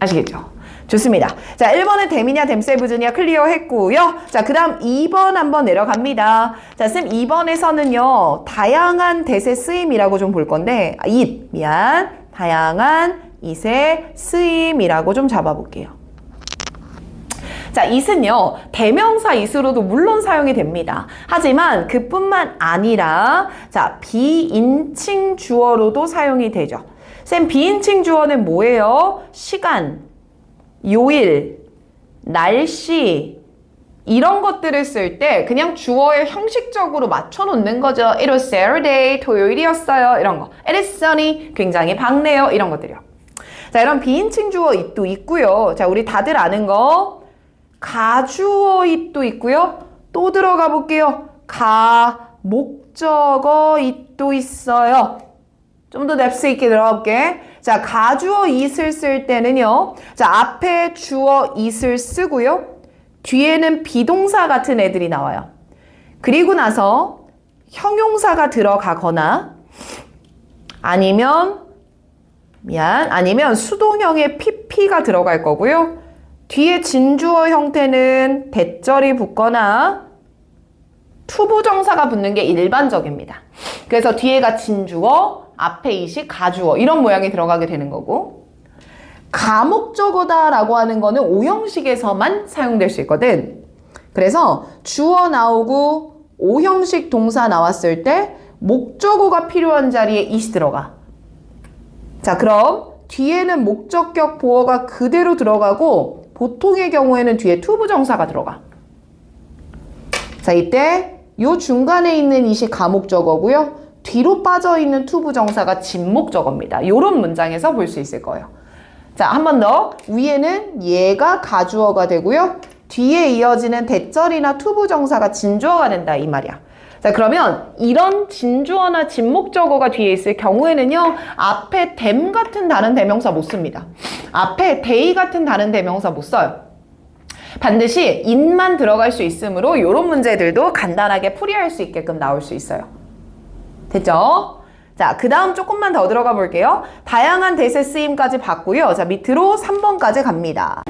아시겠죠? 좋습니다. 자, 1번은 댐이냐 댐세브즈냐 클리어 했고요. 자, 그 다음 2번 한번 내려갑니다. 자, 쌤 2번에서는요, 다양한 대세 쓰임이라고 좀 볼 건데, 다양한 이세 쓰임이라고 좀 잡아볼게요. 자, it은요, 대명사 it으로도 물론 사용이 됩니다. 하지만 그뿐만 아니라, 자, 비인칭 주어로도 사용이 되죠. 쌤, 비인칭 주어는 뭐예요? 시간, 요일, 날씨 이런 것들을 쓸 때 그냥 주어에 형식적으로 맞춰 놓는 거죠. It was Saturday, 토요일이었어요. 이런 거. It is sunny, 굉장히 밝네요. 이런 것들이요. 자, 이런 비인칭 주어 it도 있고요. 자, 우리 다들 아는 거 가주어 it도 있고요. 또 들어가 볼게요. 목적어 it도 있어요. 좀 더 뎁스 있게 들어가 볼게. 자, 가주어 it을 쓸 때는요. 자, 앞에 주어 it을 쓰고요. 뒤에는 비동사 같은 애들이 나와요. 그리고 나서 형용사가 들어가거나 아니면 수동형의 pp가 들어갈 거고요. 뒤에 진주어 형태는 대절이 붙거나 투부정사가 붙는 게 일반적입니다. 그래서 뒤에가 진주어, 앞에 it이 가주어 이런 모양이 들어가게 되는 거고, 가목적어다라고 하는 거는 오형식에서만 사용될 수 있거든. 그래서 주어 나오고 오형식 동사 나왔을 때 목적어가 필요한 자리에 it이 들어가. 자, 그럼 뒤에는 목적격 보어가 그대로 들어가고 보통의 경우에는 뒤에 투부정사가 들어가. 자, 이때 요 중간에 있는 it이 가목적어고요. 뒤로 빠져있는 투부정사가 진목적어입니다. 이런 문장에서 볼 수 있을 거예요. 자, 한 번 더. 위에는 얘가 가주어가 되고요. 뒤에 이어지는 대절이나 투부정사가 진주어가 된다 이 말이야. 자, 그러면 이런 진주어나 진목적어가 뒤에 있을 경우에는요. 앞에 댐 같은 다른 대명사 못 씁니다. 앞에 they 같은 다른 대명사 못 써요. 반드시 it만 들어갈 수 있으므로 이런 문제들도 간단하게 풀이할 수 있게끔 나올 수 있어요. 됐죠? 자, 그 다음 조금만 더 들어가 볼게요. 다양한 대세 쓰임까지 봤고요. 자, 밑으로 3번까지 갑니다.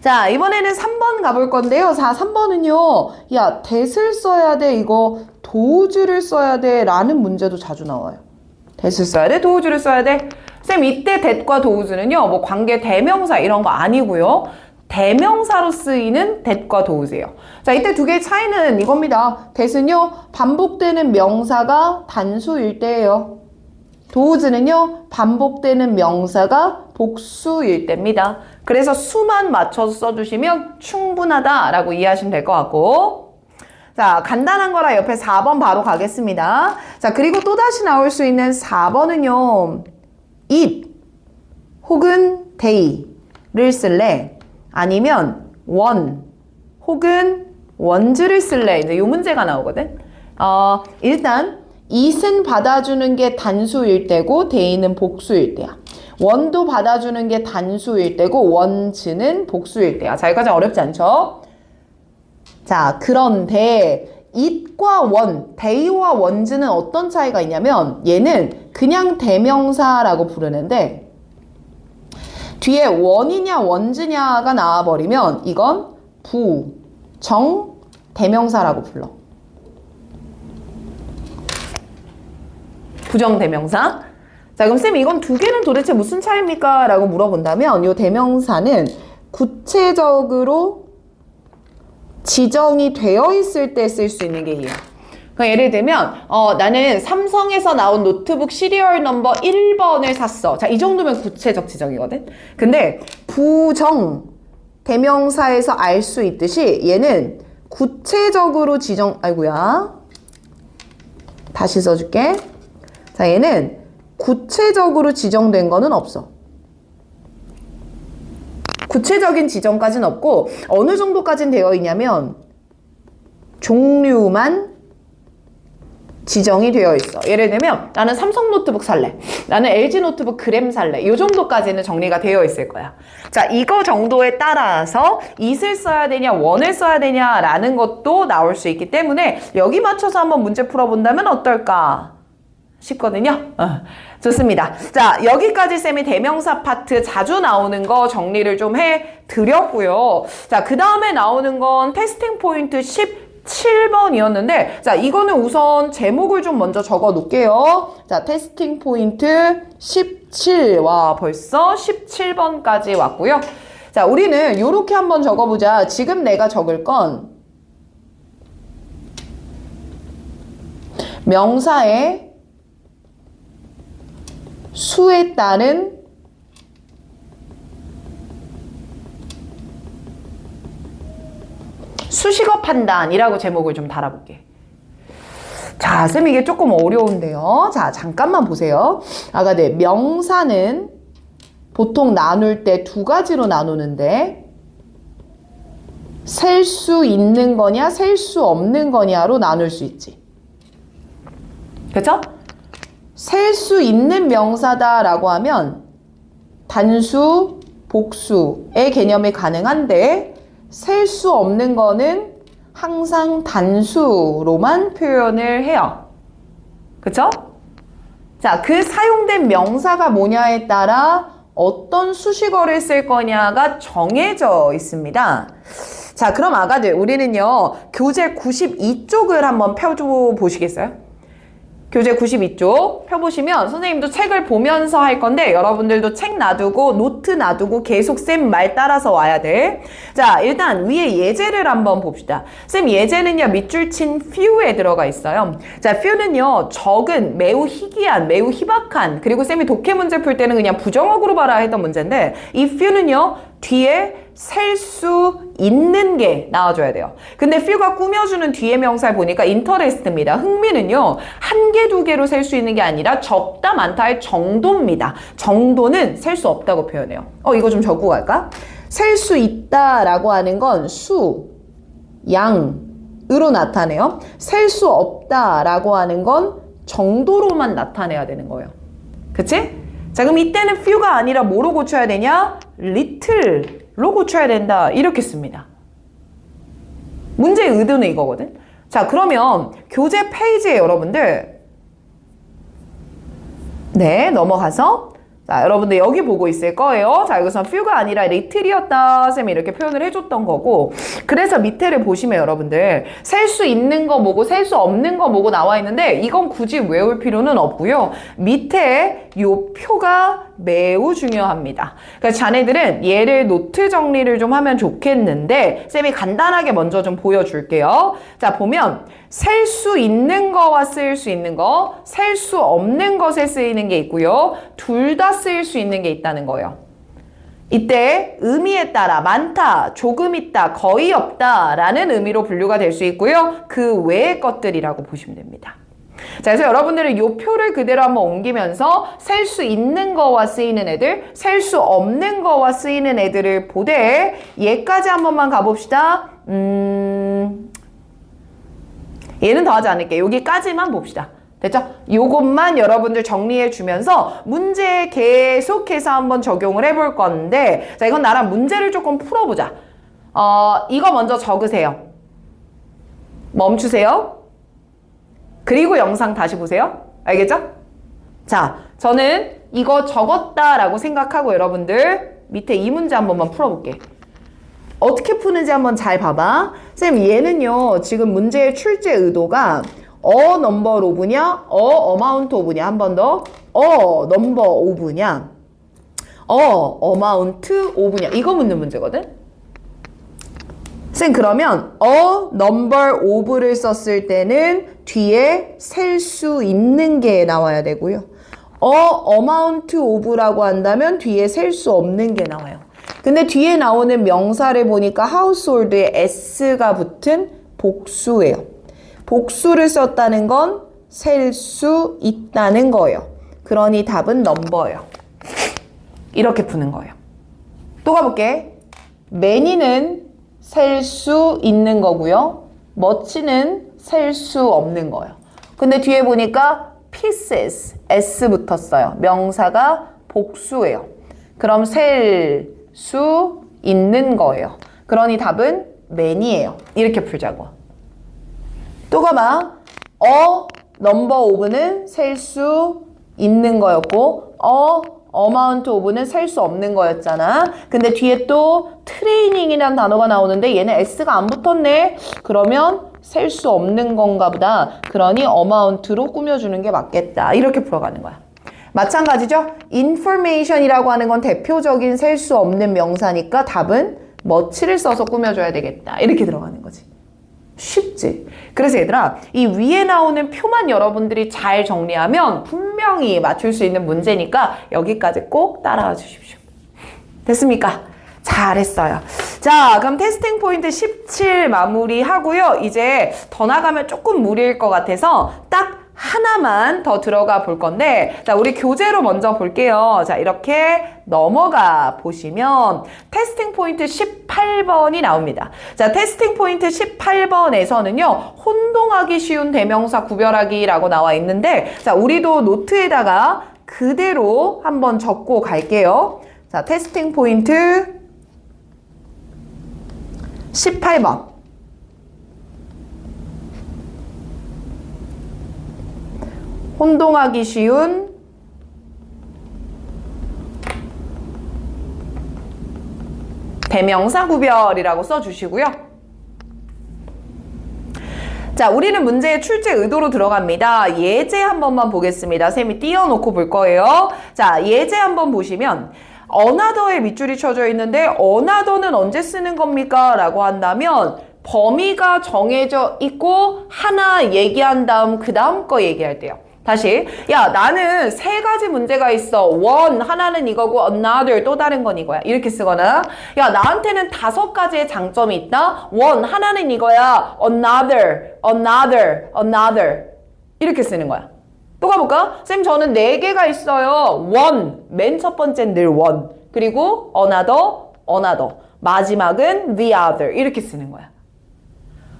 자, 이번에는 3번 가볼 건데요. 자, 3번은요. 야, that을 써야 돼, 이거 does를 써야 돼 라는 문제도 자주 나와요. that을 써야 돼, does를 써야 돼. 쌤, 이때 that과 dos는요. 뭐 관계 대명사 이런 거 아니고요. 대명사로 쓰이는 that과 dos예요. 자, 이때 두 개의 차이는 이겁니다. that은요, 반복되는 명사가 단수일 때예요. dos는요, 반복되는 명사가 복수일 때입니다. 그래서 수만 맞춰서 써주시면 충분하다라고 이해하시면 될 것 같고, 자, 간단한 거라 옆에 4번 바로 가겠습니다. 자, 그리고 또다시 나올 수 있는 4번은요, it 혹은 they를 쓸래? 아니면 one 혹은 ones를 쓸래? 이제 이 문제가 나오거든. 일단 it은 받아주는 게 단수일 때고 they는 복수일 때야. one도 받아주는 게 단수일 때고 ones는 복수일 때야. 자, 여기까지 어렵지 않죠? 자, 그런데 it과 one, they와 ones는 어떤 차이가 있냐면 얘는 그냥 대명사라고 부르는데 뒤에 one이냐 ones냐가 나와버리면 이건 부정 대명사라고 불러. 부정 대명사. 자, 그럼 쌤 이건 두 개는 도대체 무슨 차이입니까? 라고 물어본다면 이 대명사는 구체적으로 지정이 되어 있을 때 쓸 수 있는 게 이에요. 그러니까 예를 들면 나는 삼성에서 나온 노트북 시리얼 넘버 1번을 샀어. 자, 이 정도면 구체적 지정이거든. 근데 부정 대명사에서 알 수 있듯이 얘는 구체적으로 지정, 아이고야. 다시 써줄게. 자, 얘는 구체적으로 지정된 거는 없어. 구체적인 지정까지는 없고 어느 정도까지는 되어 있냐면 종류만 지정이 되어 있어. 예를 들면 나는 삼성 노트북 살래. 나는 LG 노트북 그램 살래. 이 정도까지는 정리가 되어 있을 거야. 자, 이거 정도에 따라서 it을 써야 되냐 one을 써야 되냐라는 것도 나올 수 있기 때문에 여기 맞춰서 한번 문제 풀어본다면 어떨까? 쉽거든요. 좋습니다. 자, 여기까지 쌤이 대명사 파트 자주 나오는 거 정리를 좀 해드렸고요. 자, 그 다음에 나오는 건 테스팅 포인트 17번이었는데, 자, 이거는 우선 제목을 좀 먼저 적어 놓을게요. 자, 테스팅 포인트 17. 와, 벌써 17번까지 왔고요. 자, 우리는 요렇게 한번 적어보자. 지금 내가 적을 건 명사의 수에 따른 수식어 판단이라고 제목을 좀 달아볼게. 자, 쌤 이게 조금 어려운데요. 자, 잠깐만 보세요. 아까 네, 명사는 보통 나눌 때 두 가지로 나누는데 셀 수 있는 거냐, 셀 수 없는 거냐로 나눌 수 있지. 그쵸? 셀 수 있는 명사다라고 하면 단수, 복수의 개념이 가능한데 셀 수 없는 거는 항상 단수로만 표현을 해요. 그쵸? 자, 그 사용된 명사가 뭐냐에 따라 어떤 수식어를 쓸 거냐가 정해져 있습니다. 자, 그럼 아가들, 우리는요, 교재 92쪽을 한번 펴줘 보시겠어요? 교재 92쪽 펴보시면 선생님도 책을 보면서 할 건데 여러분들도 책 놔두고 노트 놔두고 계속 쌤 말 따라서 와야 돼. 자, 일단 위에 예제를 한번 봅시다. 쌤 예제는요 밑줄 친 few에 들어가 있어요. 자, few는요 적은, 매우 희귀한, 매우 희박한, 그리고 쌤이 독해 문제 풀 때는 그냥 부정어구로 봐라 했던 문제인데 이 few는요 뒤에 셀 수 있는 게 나와줘야 돼요. 근데 few가 꾸며주는 뒤에 명사를 보니까 interest입니다. 흥미는요 한 개, 두 개로 셀 수 있는 게 아니라 적다, 많다의 정도입니다. 정도는 셀 수 없다고 표현해요. 이거 좀 적고 갈까? 셀 수 있다라고 하는 건 수, 양으로 나타내요. 셀 수 없다라고 하는 건 정도로만 나타내야 되는 거예요. 그치? 자, 그럼 이때는 few가 아니라 뭐로 고쳐야 되냐? little로 고쳐야 된다. 이렇게 씁니다. 문제의 의도는 이거거든. 자, 그러면 교재 페이지에 여러분들 네, 넘어가서 자, 여러분들 여기 보고 있을 거예요. 자, 여기서 few가 아니라 little이었다. 쌤이 이렇게 표현을 해줬던 거고, 그래서 밑에를 보시면 여러분들 셀 수 있는 거 뭐고 셀 수 없는 거 뭐고 나와 있는데 이건 굳이 외울 필요는 없고요. 밑에 요 표가 매우 중요합니다. 그래서 자네들은 얘를 노트 정리를 좀 하면 좋겠는데 쌤이 간단하게 먼저 좀 보여줄게요. 자, 보면 셀 수 있는 거와 쓰일 수 있는 거, 셀 수 없는 것에 쓰이는 게 있고요. 둘 다 쓰일 수 있는 게 있다는 거예요. 이때 의미에 따라 많다, 조금 있다, 거의 없다 라는 의미로 분류가 될 수 있고요. 그 외의 것들이라고 보시면 됩니다. 자, 그래서 여러분들은 이 표를 그대로 한번 옮기면서 셀 수 있는 거와 쓰이는 애들, 셀 수 없는 거와 쓰이는 애들을 보되 얘까지 한 번만 가봅시다. 얘는 더 하지 않을게요. 여기까지만 봅시다. 됐죠? 요것만 여러분들 정리해 주면서 문제에 계속해서 한번 적용을 해볼 건데, 자, 이건 나랑 문제를 조금 풀어보자. 이거 먼저 적으세요. 멈추세요. 그리고 영상 다시 보세요. 알겠죠? 자, 저는 이거 적었다라고 생각하고 여러분들 밑에 이 문제 한 번만 풀어볼게. 어떻게 푸는지 한번 잘 봐봐. 쌤, 얘는요 지금 문제의 출제 의도가 넘버 오브냐, 어마운트 오브냐, 한 번 더, 넘버 오브냐, 어마운트 오브냐, 이거 묻는 문제거든. 쌤, 그러면 넘버 오브를 썼을 때는 뒤에 셀 수 있는 게 나와야 되고요. 어마운트 오브라고 한다면 뒤에 셀 수 없는 게 나와요. 근데 뒤에 나오는 명사를 보니까 household에 s가 붙은 복수예요. 복수를 썼다는 건 셀 수 있다는 거예요. 그러니 답은 넘버예요. 이렇게 푸는 거예요. 또 가볼게. many는 셀 수 있는 거고요. much는 셀 수 없는 거예요. 근데 뒤에 보니까 pieces, s 붙었어요. 명사가 복수예요. 그럼 셀 수 있는 거예요. 그러니 답은 many예요. 이렇게 풀자고. 또 가봐. number of는 셀 수 있는 거였고 amount of는 셀 수 없는 거였잖아. 근데 뒤에 또 training이라는 단어가 나오는데 얘는 s가 안 붙었네. 그러면 셀 수 없는 건가 보다. 그러니 amount로 꾸며주는 게 맞겠다. 이렇게 풀어가는 거야. 마찬가지죠? information이라고 하는 건 대표적인 셀 수 없는 명사니까 답은 much를 써서 꾸며줘야 되겠다. 이렇게 들어가는 거지. 쉽지? 그래서 얘들아, 이 위에 나오는 표만 여러분들이 잘 정리하면 분명히 맞출 수 있는 문제니까 여기까지 꼭 따라와 주십시오. 됐습니까? 잘했어요. 자, 그럼 테스팅 포인트 17 마무리하고요. 이제 더 나가면 조금 무리일 것 같아서 딱 하나만 더 들어가 볼 건데, 자, 우리 교재로 먼저 볼게요. 자, 이렇게 넘어가 보시면 테스팅 포인트 18번이 나옵니다. 자, 테스팅 포인트 18번에서는요, 혼동하기 쉬운 대명사 구별하기라고 나와 있는데, 자, 우리도 노트에다가 그대로 한번 적고 갈게요. 자, 테스팅 포인트 18번. 혼동하기 쉬운 대명사 구별이라고 써주시고요. 자, 우리는 문제의 출제 의도로 들어갑니다. 예제 한 번만 보겠습니다. 쌤이 띄워놓고 볼 거예요. 자, 예제 한번 보시면 another에 밑줄이 쳐져 있는데 another는 언제 쓰는 겁니까? 라고 한다면 범위가 정해져 있고 하나 얘기한 다음 그 다음 거 얘기할 때요. 다시, 야, 나는 세 가지 문제가 있어. one, 하나는 이거고 another, 또 다른 건 이거야. 이렇게 쓰거나, 야, 나한테는 5가지의 장점이 있다. one, 하나는 이거야. another, another, another. 이렇게 쓰는 거야. 또 가볼까? 쌤, 저는 4개가 있어요. one, 맨 첫 번째는 늘 one. 그리고 another, another. 마지막은 the other. 이렇게 쓰는 거야.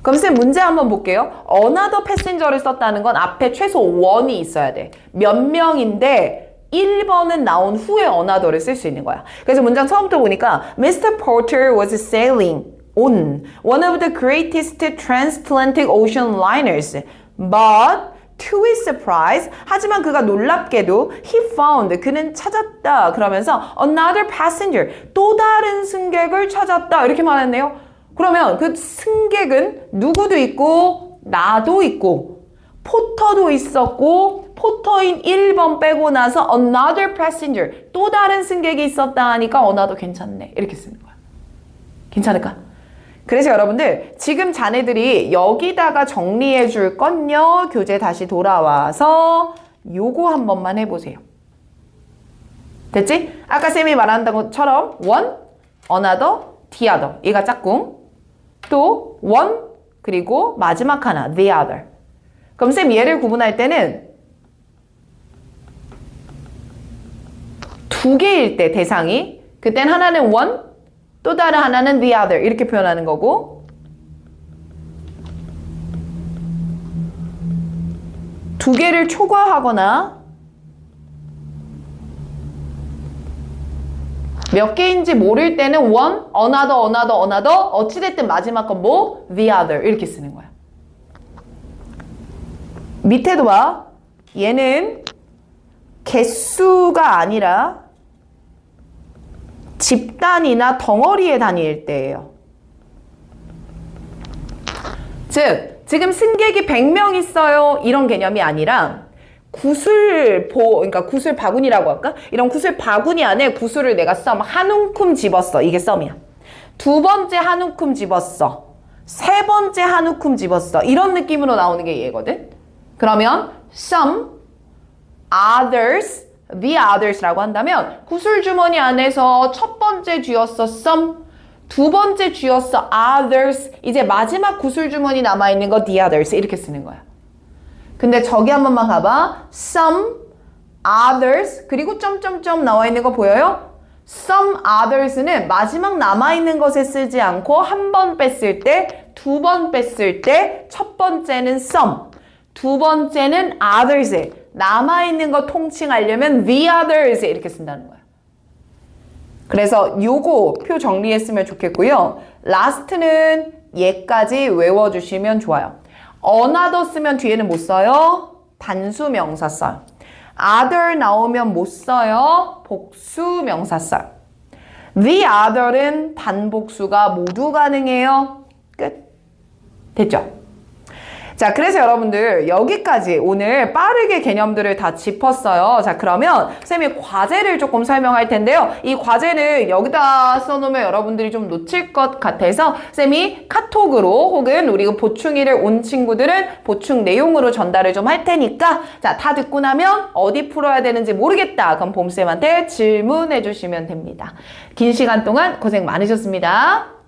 그럼 쌤 문제 한번 볼게요. another passenger를 썼다는 건 앞에 최소 one이 있어야 돼. 몇 명인데 1번은 나온 후에 another를 쓸 수 있는 거야. 그래서 문장 처음부터 보니까 Mr. Porter was sailing on one of the greatest transatlantic ocean liners. But to his surprise, 하지만 그가 놀랍게도 he found, 그는 찾았다. 그러면서 another passenger, 또 다른 승객을 찾았다. 이렇게 말했네요. 그러면 그 승객은 누구도 있고 나도 있고 포터도 있었고 포터인 1번 빼고 나서 another passenger, 또 다른 승객이 있었다 하니까 another 괜찮네. 이렇게 쓰는 거야. 괜찮을까? 그래서 여러분들 지금 자네들이 여기다가 정리해 줄 건요. 교재 다시 돌아와서 요거 한 번만 해보세요. 됐지? 아까 쌤이 말한 것처럼 one, another, the other. 얘가 짝꿍. 또 one, 그리고 마지막 하나, the other. 그럼 쌤 얘를 구분할 때는 2개일 때 대상이, 그땐 하나는 one, 또 다른 하나는 the other 이렇게 표현하는 거고, 2개를 초과하거나 몇 개인지 모를 때는 one, another, another, another, 어찌됐든 마지막 건 뭐? the other 이렇게 쓰는 거야. 밑에도 봐. 얘는 개수가 아니라 집단이나 덩어리의 단위일 때예요. 즉, 지금 승객이 100명 있어요. 이런 개념이 아니라 그러니까 구슬 바구니라고 할까? 이런 구슬 바구니 안에 구슬을 내가 한 움큼 집었어. 이게 썸이야. 2번째 한 움큼 집었어. 3번째 한 움큼 집었어. 이런 느낌으로 나오는 게 얘거든. 그러면 some, others, the others라고 한다면 구슬 주머니 안에서 첫 번째 쥐었어 some, 두 번째 쥐었어 others, 이제 마지막 구슬 주머니 남아있는 거 the others 이렇게 쓰는 거야. 근데 저기 한 번만 가봐. some, others, 그리고 점점점 나와 있는 거 보여요? some others는 마지막 남아있는 것에 쓰지 않고 한 번 뺐을 때, 2번 뺐을 때, 첫 번째는 some, 두 번째는 others에 남아있는 거 통칭하려면 the others 이렇게 쓴다는 거야. 그래서 요거 표 정리했으면 좋겠고요. last는 얘까지 외워주시면 좋아요. another 쓰면 뒤에는 못 써요. 단수 명사절. other 나오면 못 써요. 복수 명사절. The other은 단복수가 모두 가능해요. 끝. 됐죠? 자, 그래서 여러분들 여기까지 오늘 빠르게 개념들을 다 짚었어요. 자, 그러면 쌤이 과제를 조금 설명할 텐데요. 이 과제는 여기다 써놓으면 여러분들이 좀 놓칠 것 같아서 쌤이 카톡으로 혹은 우리 보충일을 온 친구들은 보충 내용으로 전달을 좀 할 테니까 자, 다 듣고 나면 어디 풀어야 되는지 모르겠다. 그럼 봄쌤한테 질문해 주시면 됩니다. 긴 시간 동안 고생 많으셨습니다.